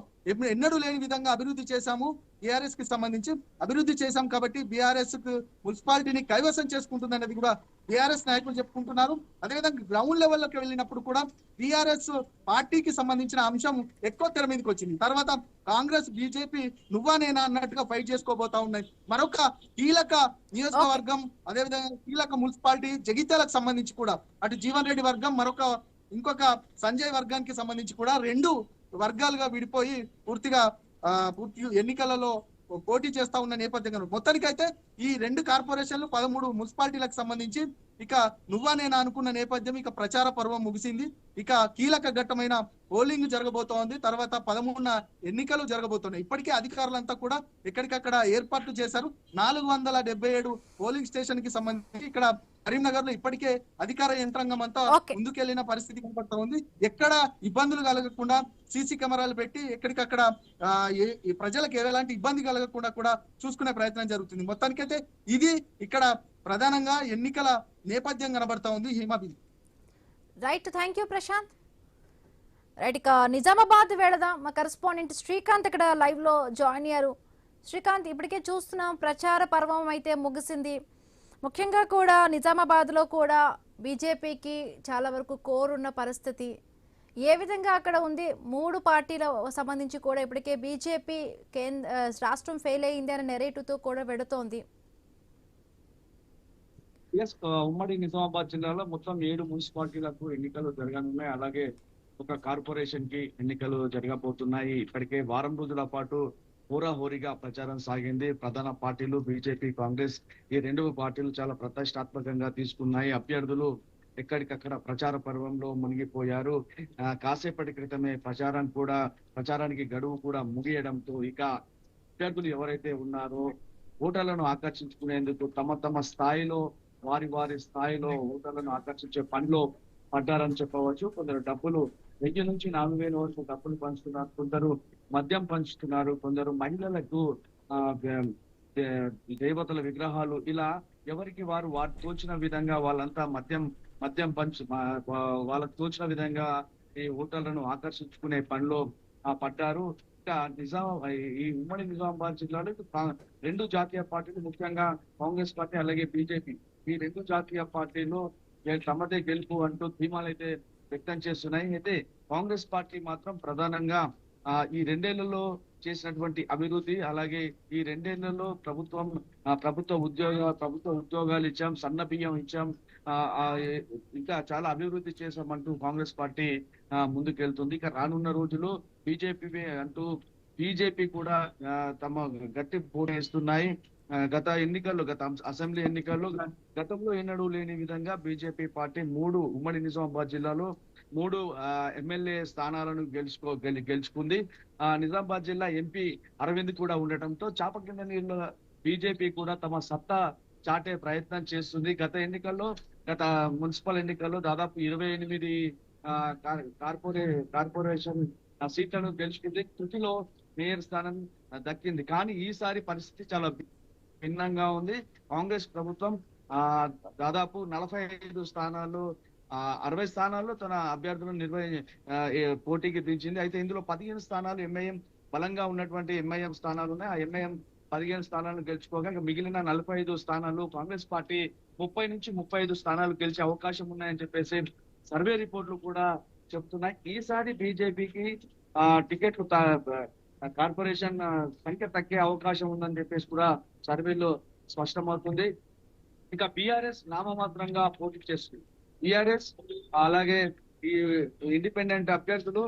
ఎన్నడూ లేని విధంగా అభివృద్ధి చేశాము, బీఆర్ఎస్ కి సంబంధించి అభివృద్ధి చేశాం కాబట్టి బీఆర్ఎస్ మున్సిపాలిటీని కైవసం చేసుకుంటుంది అనేది కూడా బీఆర్ఎస్ నాయకులు చెప్పుకుంటున్నారు. అదేవిధంగా గ్రౌండ్ లెవెల్లోకి వెళ్ళినప్పుడు కూడా బీఆర్ఎస్ పార్టీకి సంబంధించిన అంశం ఎక్కువ తెర మీదకి వచ్చింది. తర్వాత కాంగ్రెస్ బీజేపీ నువ్వా నేనా అన్నట్టుగా ఫైట్ చేసుకోబోతా ఉన్నాయి. మరొక కీలక నియోజకవర్గం అదేవిధంగా కీలక మున్సిపాలిటీ జగిత్యాలకు సంబంధించి కూడా అటు జీవన్ రెడ్డి వర్గం ఇంకొక సంజయ్ వర్గానికి సంబంధించి కూడా 2 వర్గాలుగా విడిపోయి పూర్తి ఎన్నికలలో పోటీ చేస్తా ఉన్న నేపథ్యంలో మొత్తానికైతే ఈ 2 కార్పొరేషన్లు 13 మున్సిపాలిటీలకు సంబంధించి ఇక నువ్వా నేనా అనుకున్న నేపథ్యం ఇక ప్రచార పర్వం ముగిసింది. ఇక కీలక ఘట్టమైన పోలింగ్ జరగబోతోంది. తర్వాత 13న ఎన్నికలు జరగబోతున్నాయి. ఇప్పటికే అధికారులంతా కూడా ఎక్కడికక్కడ ఏర్పాట్లు చేశారు. 477 పోలింగ్ స్టేషన్ కి సంబంధించి ఇక్కడ కరీంనగర్ లో ఇప్పటికే అధికార యంత్రాంగం అంతా ముందుకెళ్లిన పరిస్థితి కనబడతా ఉంది. ఎక్కడ ఇబ్బందులు కలగకుండా సీసీ కెమెరాలు పెట్టి ఎక్కడికక్కడ ఈ ప్రజలకు ఎలాంటి ఇబ్బంది కలగకుండా కూడా చూసుకునే ప్రయత్నం జరుగుతుంది. మొత్తానికైతే ఇది ఇక్కడ ప్రధానంగా ఎన్నికల నేపథ్యం కనబడతా ఉంది. Himabindu right, thank you Prashanth. Right, ఇక నిజామాబాద్ వెళదాం. మా కరెస్పాండెంట్ శ్రీకాంత్ ఇక్కడ లైవ్ లో జాయిన్ అయ్యారు. శ్రీకాంత్, ఇప్పటికే చూస్తున్నాం ప్రచార పర్వం అయితే ముగిసింది. ముఖ్యంగా కూడా నిజామాబాద్ లో కూడా బీజేపీకి చాలా వరకు కోరున్న పరిస్థితి ఏ విధంగా అక్కడ ఉంది? 3 పార్టీల సంబంధించి కూడా ఇప్పటికే బీజేపీ రాష్ట్రం ఫెయిల్ అయ్యింది అనే నెరేటివ్ తో కూడా వెడుతోంది. ఉమ్మడి నిజామాబాద్ జిల్లాలో మొత్తం 7 మున్సిపాలిటీలకు ఎన్నికలు జరగనున్నాయి. అలాగే ఒక కార్పొరేషన్ కి ఎన్నికలు జరగబోతున్నాయి. ఇప్పటికే వారం రోజుల పాటు హోరాహోరీగా ప్రచారం సాగింది. ప్రధాన పార్టీలు బీజేపీ, కాంగ్రెస్ ఈ 2 పార్టీలు చాలా ప్రతిష్టాత్మకంగా తీసుకున్నాయి. అభ్యర్థులు ఎక్కడికక్కడ ప్రచార పర్వంలో మునిగిపోయారు. కాసేపటి క్రితమే ప్రచారానికి గడువు కూడా ముగియడంతో ఇక అభ్యర్థులు ఎవరైతే ఉన్నారో ఓటర్లను ఆకర్షించుకునేందుకు తమ స్థాయిలో వారి స్థాయిలో ఓటర్లను ఆకర్షించే పనిలో పడ్డారని చెప్పవచ్చు. కొందరు డబ్బులు 1000 నుంచి 4000 వరకు డబ్బులు పంచుతున్నారు, కొందరు మద్యం పంచుతున్నారు, కొందరు మహిళలకు దేవతల విగ్రహాలు, ఇలా ఎవరికి వారు తోచిన విధంగా వాళ్ళంతా మద్యం వాళ్ళకు తోచిన విధంగా ఈ ఓటర్లను ఆకర్షించుకునే పనిలో పడ్డారు. ఈ ఉమ్మడి నిజామాబాద్ జిల్లాలో 2 జాతీయ పార్టీలు, ముఖ్యంగా కాంగ్రెస్ పార్టీ అలాగే బీజేపీ, ఈ 2 జాతీయ పార్టీలు తమదే గెలుపు అంటూ ధీమాలు అయితే వ్యక్తం చేస్తున్నాయి. అయితే కాంగ్రెస్ పార్టీ మాత్రం ప్రధానంగా ఈ 2 ఏళ్లలో చేసినటువంటి అభివృద్ధి, అలాగే ఈ 2 ఏళ్లలో ప్రభుత్వ ఉద్యోగాలు ఇచ్చాం, సన్న బియ్యం ఇచ్చాం, ఇంకా చాలా అభివృద్ధి చేశామంటూ కాంగ్రెస్ పార్టీ ముందుకెళ్తుంది. ఇక రానున్న రోజులు బీజేపీ కూడా తమ గట్టి పోటేస్తున్నాయి. గత అసెంబ్లీ ఎన్నికల్లో గతంలో ఎన్నడూ లేని విధంగా బీజేపీ పార్టీ ఉమ్మడి నిజామాబాద్ జిల్లాలో 3 ఎమ్మెల్యే స్థానాలను గెలుచుకుంది. నిజామాబాద్ జిల్లా ఎంపీ అరవింద్ కూడా ఉండటంతో చాప కింద నీళ్ళ బీజేపీ కూడా తమ సత్తా చాటే ప్రయత్నం చేస్తుంది. గత మున్సిపల్ ఎన్నికల్లో దాదాపు 28 కార్పొరేషన్ సీట్లను గెలుచుకుంది. తృటిలో మేయర్ స్థానం దక్కింది. కానీ ఈసారి పరిస్థితి చాలా భిన్నంగా ఉంది. కాంగ్రెస్ ప్రభుత్వం దాదాపు 45 స్థానాలు 60 స్థానాల్లో తన అభ్యర్థులను పోటీకి దించింది. అయితే ఇందులో 15 స్థానాలు ఎంఐఎం బలంగా ఉన్నటువంటి ఎంఐఎం స్థానాలు ఉన్నాయి. ఆ ఎంఐఎం 15 స్థానాలను గెలుచుకోగా మిగిలిన 45 స్థానాలు కాంగ్రెస్ పార్టీ 30 నుంచి 35 స్థానాలు గెలిచే అవకాశం ఉన్నాయని చెప్పేసి సర్వే రిపోర్ట్లు కూడా చెప్తున్నాయి. ఈసారి బీజేపీకి టికెట్లు కార్పొరేషన్ సంఖ్య తగ్గే అవకాశం ఉందని చెప్పేసి కూడా సర్వేలో స్పష్టమవుతుంది. ఇంకా బీఆర్ఎస్ నామమాత్రంగా పోటీ చేస్తుంది. బీఆర్ఎస్ అలాగే ఈ ఇండిపెండెంట్ అభ్యర్థులు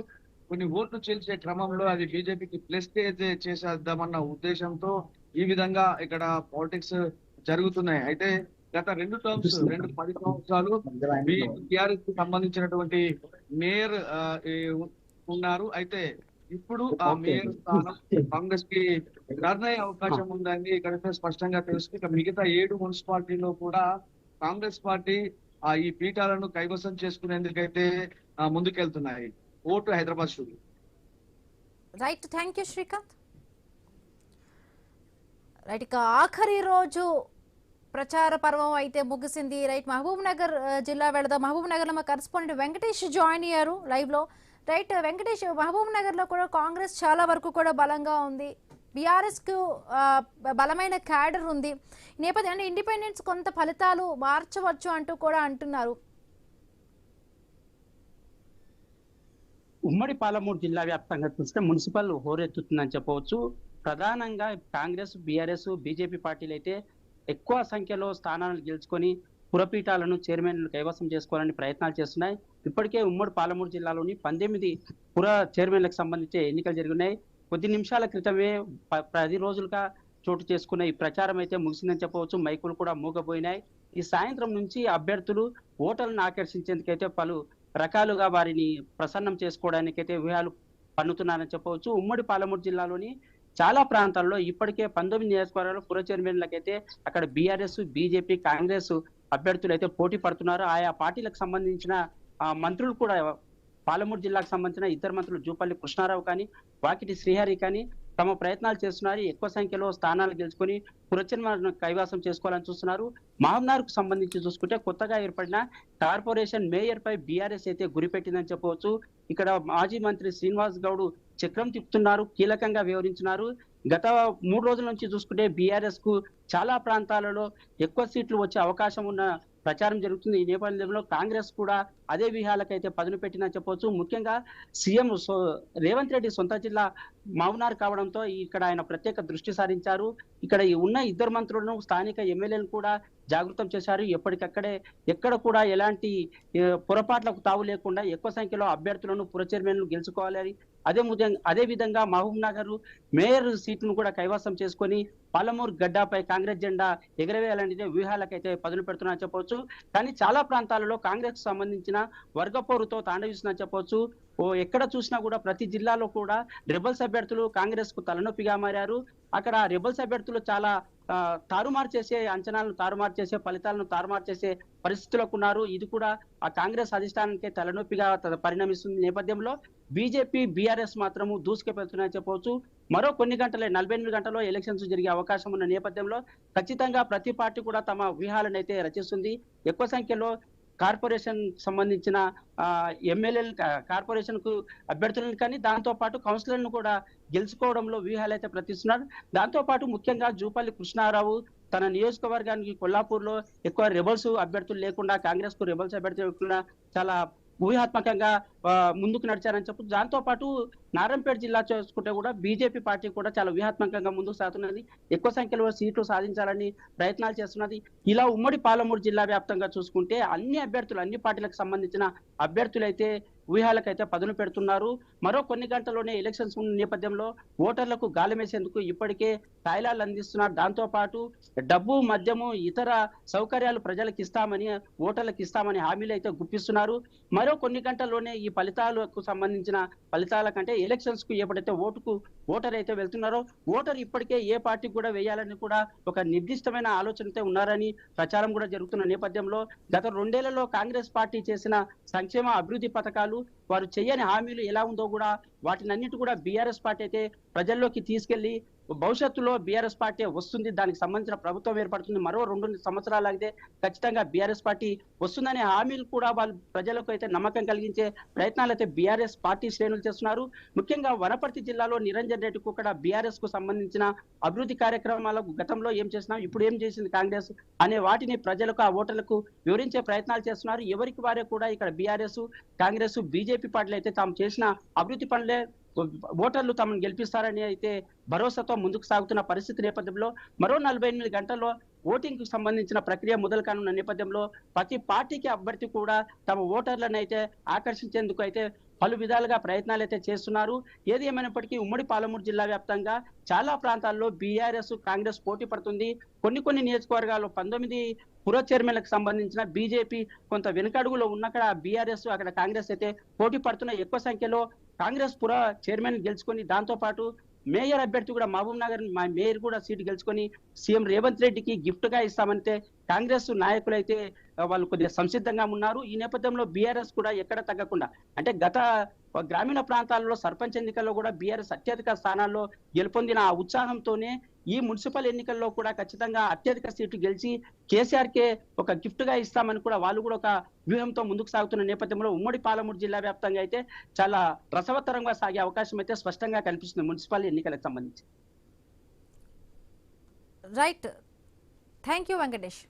కొన్ని ఓట్లు చేల్చే క్రమంలో అది బీజేపీకి ప్లస్ చేసేద్దామన్న ఉద్దేశంతో ఈ విధంగా ఇక్కడ పాలిటిక్స్ జరుగుతున్నాయి. అయితే గత 2 10 సంవత్సరాలు బీఆర్ఎస్ కి సంబంధించినటువంటి మేయర్ ఉన్నారు. అయితే ఇప్పుడు ఆ మేయర్ స్థానం కాంగ్రెస్ కి టర్న్ అయ్యే అవకాశం ఉందని ఇక్కడ స్పష్టంగా తెలుస్తుంది. ఇక మిగతా 7 మున్సిపాలిటీలో కూడా కాంగ్రెస్ పార్టీ ఈ పీఠాలను కైవసం చేసుకునేందుకైతే ముందుకెళ్తున్నాయి. ఓటు Hyderabad studio. Right, thank you Srikanth. Right, ఇక ఆఖరి రోజు ప్రచార పర్వం అయితే ముగిసింది. రైట్, మహబూబ్ నగర్ జిల్లా వెళదాం. మహబూబ్ నగర్ లో మా కరెస్పాండెంట్ వెంకటేష్ జాయిన్ అయ్యారు లైవ్ లో. రైట్ వెంకటేష్, మహబూబ్ నగర్ లో కూడా కాంగ్రెస్ చాలా వరకు కూడా బలంగా ఉంది. బీఆర్ఎస్ కు బలమైన క్యాడర్ ఉంది. ఈ నేపథ్యంలో ఇండిపెండెన్స్ కొంత ఫలితాలు మార్చవచ్చు అంటూ కూడా అంటున్నారు. ఉమ్మడి పాలమూరు జిల్లా వ్యాప్తంగా చూస్తే మున్సిపల్ హోరెత్తుతుందని చెప్పవచ్చు. ప్రధానంగా కాంగ్రెస్, బీఆర్ఎస్, బీజేపీ పార్టీలు అయితే ఎక్కువ సంఖ్యలో స్థానాలను గెలుచుకొని పురపీఠాలను, చైర్మన్లను కైవసం చేసుకోవాలని ప్రయత్నాలు చేస్తున్నాయి. ఇప్పటికే ఉమ్మడి పాలమూరు జిల్లాలోని 18 పుర చైర్మన్లకు సంబంధించి ఎన్నికలు జరిగినాయి. కొద్ది నిమిషాల క్రితమే 10 రోజులుగా చోటు చేసుకున్న ఈ ప్రచారం అయితే ముగిసిందని చెప్పవచ్చు. మైకులు కూడా మూగపోయినాయి. ఈ సాయంత్రం నుంచి అభ్యర్థులు ఓటర్లను ఆకర్షించేందుకైతే పలు రకాలుగా వారిని ప్రసన్నం చేసుకోవడానికైతే వ్యూహాలు పన్నుతున్నారని చెప్పవచ్చు. ఉమ్మడి పాలమూరు జిల్లాలోని చాలా ప్రాంతాల్లో ఇప్పటికే 19 నియోజకవర్గాల్లో పుర చైర్మన్లకైతే అక్కడ బీఆర్ఎస్, బీజేపీ, కాంగ్రెస్ అభ్యర్థులు అయితే పోటీ పడుతున్నారు. ఆయా పార్టీలకు సంబంధించిన మంత్రులు కూడా పాలమూరు జిల్లాకు సంబంధించిన ఇద్దరు మంత్రులు జూపల్లి కృష్ణారావు కానీ, వాకిటి శ్రీహరి కానీ తమ ప్రయత్నాలు చేస్తున్నారు. ఎక్కువ సంఖ్యలో స్థానాలు గెలుచుకొని పురచైర్మన్లను కైవసం చేసుకోవాలని చూస్తున్నారు. మహబూబ్నగర్ కు సంబంధించి చూసుకుంటే కొత్తగా ఏర్పడిన కార్పొరేషన్ మేయర్ పై బీఆర్ఎస్ అయితే గురిపెట్టిందని చెప్పవచ్చు. ఇక్కడ మాజీ మంత్రి శ్రీనివాస్ గౌడ్ చక్రం తిప్పుతున్నారు, కీలకంగా వ్యవహరించినారు. గత 3 రోజుల నుంచి చూసుకుంటే బీఆర్ఎస్ కు చాలా ప్రాంతాలలో ఎక్కువ సీట్లు వచ్చే అవకాశం ఉన్న ప్రచారం జరుగుతుంది. ఈ నేపథ్యంలో కాంగ్రెస్ కూడా అదే వ్యూహాలకైతే పదును పెట్టిందని చెప్పవచ్చు. ముఖ్యంగా సీఎం రేవంత్ రెడ్డి సొంత జిల్లా మహబూబ్నగర్ కావడంతో ఇక్కడ ఆయన ప్రత్యేక దృష్టి సారించారు. ఇక్కడ ఉన్న ఇద్దరు మంత్రులను, స్థానిక ఎమ్మెల్యేలను కూడా జాగృతం చేశారు. ఎప్పటికక్కడే ఎక్కడ కూడా ఎలాంటి పొరపాట్లకు తావు లేకుండా ఎక్కువ సంఖ్యలో అభ్యర్థులను పుర చైర్మన్లు గెలుచుకోవాలని, అదే విధంగా మహబూబ్ నగర్ మేయర్ సీట్లను కూడా కైవసం చేసుకొని పాలమూరు గడ్డపై కాంగ్రెస్ జెండా ఎగరవేయాలనే వ్యూహాలకైతే పదులు పెడుతున్నారని చెప్పవచ్చు. కానీ చాలా ప్రాంతాలలో కాంగ్రెస్ సంబంధించిన వర్గపోరుతో తాండవిస్తుందని చెప్పవచ్చు. ఎక్కడ చూసినా కూడా ప్రతి జిల్లాలో కూడా రెబల్స్ అభ్యర్థులు కాంగ్రెస్ కు తలనొప్పిగా మారారు. అక్కడ రెబల్స్ అభ్యర్థులు చాలా తారుమారు చేసే అంచనాలను తారుమారు చేసే ఫలితాలను తారుమారు చేసే పరిస్థితులకు ఉన్నారు. ఇది కూడా ఆ కాంగ్రెస్ అధిష్టానానికి తలనొప్పిగా పరిణమిస్తుంది. నేపథ్యంలో బీజేపీ, బీఆర్ఎస్ మాత్రము దూసుకెళ్తున్నాయని చెప్పవచ్చు. మరో కొన్ని గంటలే 48 గంటల్లో ఎలక్షన్స్ జరిగే అవకాశం ఉన్న నేపథ్యంలో ఖచ్చితంగా ప్రతి పార్టీ కూడా తమ వ్యూహాలను అయితే రచిస్తుంది. ఎక్కువ సంఖ్యలో కార్పొరేషన్ సంబంధించిన ఎమ్మెల్యేలు, కార్పొరేషన్ కు అభ్యర్థులను కానీ దాంతో పాటు కౌన్సిలర్లను కూడా గెలుచుకోవడంలో వ్యూహాలు అయితే ప్రతిస్తున్నారు. దాంతో పాటు ముఖ్యంగా జూపల్లి కృష్ణారావు తన నియోజకవర్గానికి కొల్లాపూర్ లో ఎక్కువ రెబల్స్ అభ్యర్థులు లేకుండా, కాంగ్రెస్ కు రెబల్స్ అభ్యర్థులు లేకుండా చాలా వ్యూహాత్మకంగా ముందుకు నడిచారని చెప్పు. దాంతో పాటు నారాయణపేట జిల్లా చూసుకుంటే కూడా బీజేపీ పార్టీ కూడా చాలా వ్యూహాత్మకంగా ముందుకు సాగుతున్నది. ఎక్కువ సంఖ్యలో సీట్లు సాధించాలని ప్రయత్నాలు చేస్తున్నది. ఇలా ఉమ్మడి పాలమూరు జిల్లా వ్యాప్తంగా చూసుకుంటే అన్ని అభ్యర్థులు, అన్ని పార్టీలకు సంబంధించిన అభ్యర్థులు అయితే వ్యూహాలకైతే పదును పెడుతున్నారు. మరో కొన్ని గంటల్లోనే ఎలక్షన్స్ ఉన్న నేపథ్యంలో ఓటర్లకు గాలమేసేందుకు ఇప్పటికే తాయిలాలు అందిస్తున్నారు. దాంతో పాటు డబ్బు, మద్యము, ఇతర సౌకర్యాలు ప్రజలకు ఇస్తామని, ఓటర్లకు ఇస్తామని హామీలు అయితే గుప్పిస్తున్నారు. మరో కొన్ని గంటల్లోనే ఈ ఫలితాలకు సంబంధించిన ఫలితాల కంటే ఎలక్షన్స్ కు ఎప్పుడైతే ఓటర్ అయితే వెళ్తున్నారో ఓటర్ ఇప్పటికే ఏ పార్టీ కూడా వేయాలని కూడా ఒక నిర్దిష్టమైన ఆలోచనతో ఉన్నారని ప్రచారం కూడా జరుగుతున్న నేపథ్యంలో గత 2 ఏళ్లలో కాంగ్రెస్ పార్టీ చేసిన సంక్షేమ అభివృద్ధి పథకాలు, వారు చేయని హామీలు ఎలా ఉందో కూడా వాటినన్నిటి కూడా బీఆర్ఎస్ పార్టీ అయితే ప్రజల్లోకి తీసుకెళ్లి భవిష్యత్తులో బీఆర్ఎస్ పార్టీ వస్తుంది, దానికి సంబంధించిన ప్రభుత్వం ఏర్పడుతుంది, మరో 2 సంవత్సరాలు ఆగితే ఖచ్చితంగా బీఆర్ఎస్ పార్టీ వస్తుందనే హామీలు కూడా వాళ్ళు ప్రజలకు అయితే నమ్మకం కలిగించే ప్రయత్నాలు అయితే బీఆర్ఎస్ పార్టీ శ్రేణులు చేస్తున్నారు. ముఖ్యంగా వనపర్తి జిల్లాలో నిరంజన్ రెడ్డికి కూడా బీఆర్ఎస్ కు సంబంధించిన అభివృద్ధి కార్యక్రమాలకు గతంలో ఏం చేసినాం, ఇప్పుడు ఏం చేసింది కాంగ్రెస్ అనే వాటిని ప్రజలకు, ఆ ఓటర్లకు వివరించే ప్రయత్నాలు చేస్తున్నారు. ఎవరికి వారే కూడా ఇక్కడ బీఆర్ఎస్, కాంగ్రెస్, బీజేపీ పార్టీలు అయితే తాము చేసిన అభివృద్ధి పనులే ఓటర్లు తమను గెలిపిస్తారని అయితే భరోసాతో ముందుకు సాగుతున్న పరిస్థితి నేపథ్యంలో మరో 48 గంటల్లో ఓటింగ్ కు సంబంధించిన ప్రక్రియ మొదలు కానున్న నేపథ్యంలో ప్రతి పార్టీకి అభ్యర్థి కూడా తమ ఓటర్లను అయితే ఆకర్షించేందుకు అయితే పలు విధాలుగా ప్రయత్నాలు అయితే చేస్తున్నారు. ఏది ఏమైనప్పటికీ ఉమ్మడి పాలమూరు జిల్లా వ్యాప్తంగా చాలా ప్రాంతాల్లో బీఆర్ఎస్, కాంగ్రెస్ పోటీ పడుతుంది. కొన్ని నియోజకవర్గాల్లో 19 పుర చైర్మన్లకు సంబంధించిన బీజేపీ కొంత వెనుకడుగులో ఉన్నక్కడ బీఆర్ఎస్, అక్కడ కాంగ్రెస్ అయితే పోటీ పడుతున్న. ఎక్కువ సంఖ్యలో కాంగ్రెస్ పుర చైర్మన్ గెలుచుకొని దాంతో పాటు మేయర్ అభ్యర్థి కూడా మహబూబ్ నగర్ మేయర్ కూడా సీటు గెలుచుకొని సీఎం రేవంత్ రెడ్డికి గిఫ్ట్ గా ఇస్తామంటే కాంగ్రెస్ నాయకులు అయితే వాళ్ళు కొద్దిగా సంసిద్ధంగా ఉన్నారు. ఈ నేపథ్యంలో బీఆర్ఎస్ కూడా ఎక్కడ తగ్గకుండా, అంటే గత గ్రామీణ ప్రాంతాల్లో సర్పంచ్ ఎన్నికల్లో కూడా బీఆర్ఎస్ అత్యధిక స్థానాల్లో గెలుపొందిన ఆ ఉత్సాహంతోనే ఈ మున్సిపల్ ఎన్నికల్లో కూడా ఖచ్చితంగా అత్యధిక సీటు గెలిచి కేసీఆర్ కే ఒక గిఫ్ట్ గా ఇస్తామని కూడా వాళ్ళు కూడా ఒక వ్యూహంతో ముందుకు సాగుతున్న నేపథ్యంలో ఉమ్మడి పాలమూరు జిల్లా వ్యాప్తంగా అయితే చాలా రసవత్తరంగా సాగే అవకాశం అయితే స్పష్టంగా కనిపిస్తుంది మున్సిపల్ ఎన్నికలకు సంబంధించి. Right, thank you Venkatesh.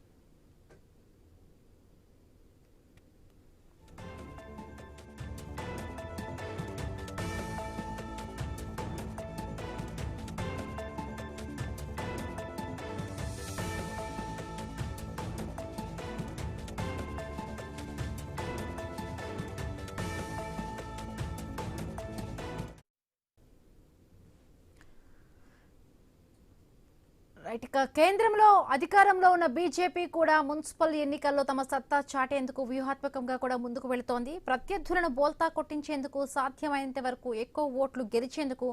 Right. ఇక కేంద్రంలో అధికారంలో ఉన్న బీజేపీ కూడా మున్సిపల్ ఎన్నికల్లో తమ సత్తా చాటేందుకు వ్యూహాత్మకంగా కూడా ముందుకు వెళుతోంది. ప్రత్యర్థులను బోల్తా కొట్టించేందుకు సాధ్యమైనంత వరకు ఎక్కువ ఓట్లు గెలిచేందుకు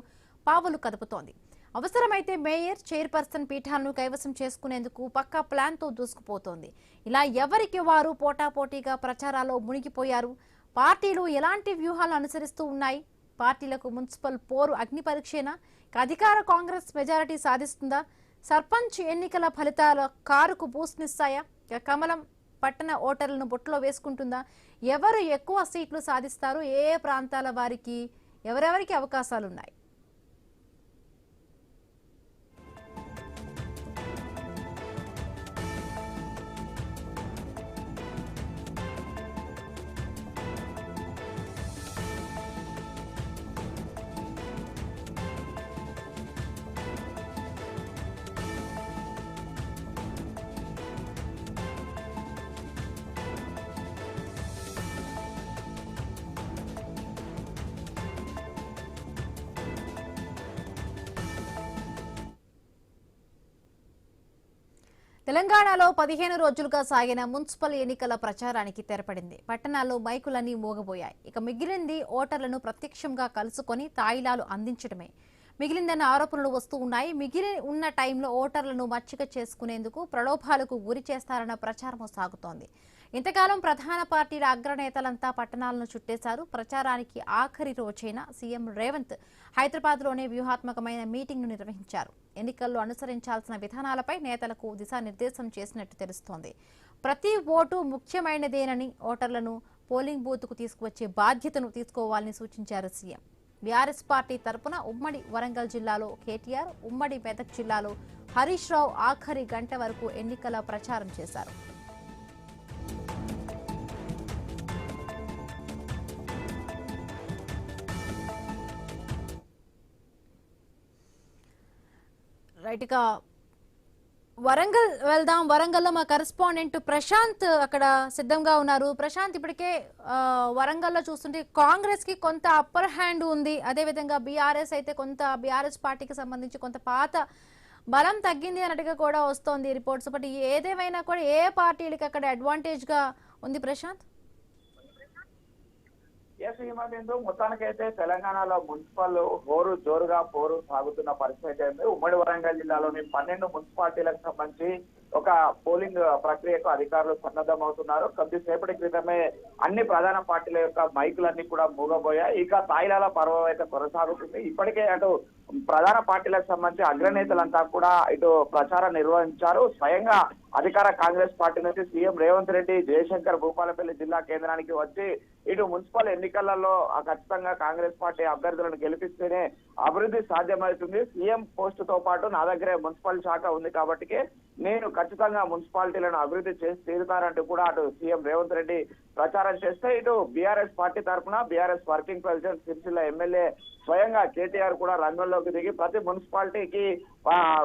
పావులు కదుపుతోంది. అవసరమైతే మేయర్, చైర్పర్సన్ పీఠాలను కైవసం చేసుకునేందుకు పక్కా ప్లాన్తో దూసుకుపోతోంది. ఇలా ఎవరికి వారు పోటాపోటీగా ప్రచారాల్లో మునిగిపోయారు. పార్టీలు ఎలాంటి వ్యూహాలను అనుసరిస్తూ ఉన్నాయి? పార్టీలకు మున్సిపల్ పోరు అగ్ని పరీక్షేనా? అధికార కాంగ్రెస్ మెజారిటీ సాధిస్తుందా? సర్పంచ్ ఎన్నికల ఫలితాల కారుకు బూస్ట్నిస్తాయా? కమలం పట్టణ ఓటర్లను బొట్టులో వేసుకుంటుందా? ఎవరు ఎక్కువ సీట్లు సాధిస్తారు? ఏ ప్రాంతాల వారికి ఎవరెవరికి అవకాశాలున్నాయి? తెలంగాణలో 15 రోజులుగా సాగిన మున్సిపల్ ఎన్నికల ప్రచారానికి తెరపడింది. పట్టణాల్లో మైకులన్నీ మోగబోయాయి. ఇక మిగిలింది ఓటర్లను ప్రత్యక్షంగా కలుసుకొని తాయిలాలు అందించడమే. మిగిలిందన్న ఆరోపణలు వస్తూ ఉన్నాయి. మిగిలి ఉన్న టైంలో ఓటర్లను మచ్చిక చేసుకునేందుకు ప్రలోభాలకు గురి చేస్తారన్న ప్రచారం సాగుతోంది. ఇంతకాలం ప్రధాన పార్టీల అగ్రనేతలంతా పట్టణాలను చుట్టేశారు. ప్రచారానికి ఆఖరి రోజైన సీఎం రేవంత్ హైదరాబాద్లోనే వ్యూహాత్మకమైన మీటింగ్ను నిర్వహించారు. ఎన్నికల్లో అనుసరించాల్సిన విధానాలపై నేతలకు దిశానిర్దేశం చేసినట్టు తెలుస్తోంది. ప్రతి ఓటు ముఖ్యమైనదేనని, ఓటర్లను పోలింగ్ బూత్కు తీసుకువచ్చే బాధ్యతను తీసుకోవాలని సూచించారు సీఎం. బీఆర్ఎస్ పార్టీ తరపున ఉమ్మడి వరంగల్ జిల్లాలో కేటీఆర్, ఉమ్మడి మెదక్ జిల్లాలో హరీష్ రావు ఆఖరి గంట వరకు ఎన్నికల ప్రచారం చేశారు. రైట్గా వరంగల్ వెళ్దాం. వరంగల్లో మా కరెస్పాండెంట్ ప్రశాంత్ అక్కడ సిద్ధంగా ఉన్నారు. ప్రశాంత్, ఇప్పటికే వరంగల్లో చూస్తుంటే కాంగ్రెస్ కి కొంత అప్పర్ హ్యాండ్ ఉంది. అదేవిధంగా బీఆర్ఎస్ అయితే బీఆర్ఎస్ పార్టీకి సంబంధించి కొంత పాత బలం తగ్గింది అన్నట్టుగా కూడా వస్తోంది రిపోర్ట్స్. బట్ ఏదేమైనా కూడా ఏ పార్టీలకి అక్కడ అడ్వాంటేజ్ గా ఉంది ప్రశాంత్? మొత్తానికైతే తెలంగాణలో మున్సిపల్ జోరుగా పోరు సాగుతున్న పరిస్థితి అయితే ఉమ్మడి వరంగల్ జిల్లాలోని 12 మున్సిపాలిటీలకు సంబంధించి ఒక పోలింగ్ ప్రక్రియకు అధికారులు సన్నద్ధమవుతున్నారు. కొద్దిసేపటి క్రితమే అన్ని ప్రధాన పార్టీల యొక్క మైకులన్నీ కూడా మూగబోయాయి. ఇక తాయిలాల పర్వం అయితే కొనసాగుతుంది. ఇప్పటికే అటు ప్రధాన పార్టీలకు సంబంధించి అగ్రనేతలంతా కూడా ఇటు ప్రచారం నిర్వహించారు. స్వయంగా అధికార కాంగ్రెస్ పార్టీ నుంచి సీఎం రేవంత్ రెడ్డి జయశంకర్ భూపాలపల్లి జిల్లా కేంద్రానికి వచ్చి ఇటు మున్సిపల్ ఎన్నికలలో ఖచ్చితంగా కాంగ్రెస్ పార్టీ అభ్యర్థులను గెలిపిస్తేనే అభివృద్ధి సాధ్యమవుతుంది. సీఎం పోస్టుతో పాటు నా దగ్గరే మున్సిపల్ శాఖ ఉంది కాబట్టి నేను ఖచ్చితంగా మున్సిపాలిటీలను అభివృద్ధి చేసి తీరుతారంటూ కూడా అటు సీఎం రేవంత్ రెడ్డి ప్రచారం చేస్తే ఇటు బీఆర్ఎస్ పార్టీ తరఫున BRS working president Sircilla MLA స్వయంగా కేటీఆర్ కూడా రంగంలోకి దిగి ప్రతి మున్సిపాలిటీకి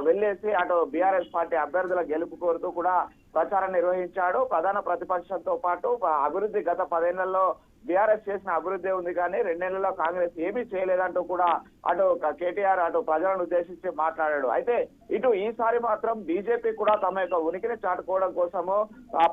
వెళ్లేసి అటు బీఆర్ఎస్ పార్టీ అభ్యర్థుల గెలుపు కోరుతూ కూడా ప్రచారం నిర్వహించాడు. ప్రధాన ప్రతిపక్షంతో పాటు అభివృద్ధి గత 10 ఏళ్లలో బీఆర్ఎస్ చేసిన అభివృద్ధి ఉంది కానీ 2 ఏళ్లలో కాంగ్రెస్ ఏమీ చేయలేదంటూ కూడా అటు కేటీఆర్ అటు ప్రజలను ఉద్దేశించి మాట్లాడాడు. అయితే ఇటు ఈసారి మాత్రం బీజేపీ కూడా తమ యొక్క ఉనికిని చాటుకోవడం కోసము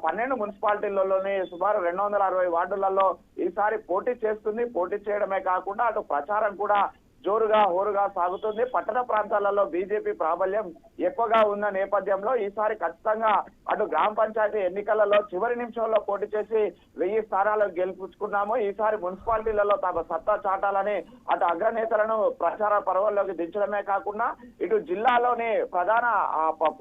12 మున్సిపాలిటీలలోని సుమారు 260 వార్డులలో ఈసారి పోటీ చేస్తుంది. పోటీ చేయడమే కాకుండా అటు ప్రచారం కూడా జోరుగా హోరుగా సాగుతుంది. పట్టణ ప్రాంతాలలో బీజేపీ ప్రాబల్యం ఎక్కువగా ఉన్న నేపథ్యంలో ఈసారి ఖచ్చితంగా అటు గ్రామ పంచాయతీ ఎన్నికలలో చివరి నిమిషంలో పోటీ చేసి 1000 స్థానాలకు గెలుపుకున్నాము. ఈసారి మున్సిపాలిటీలలో తమ సత్తా చాటాలని అటు అగ్రనేతలను ప్రచార పర్వంలోకి దించడమే కాకుండా ఇటు జిల్లాలోని ప్రధాన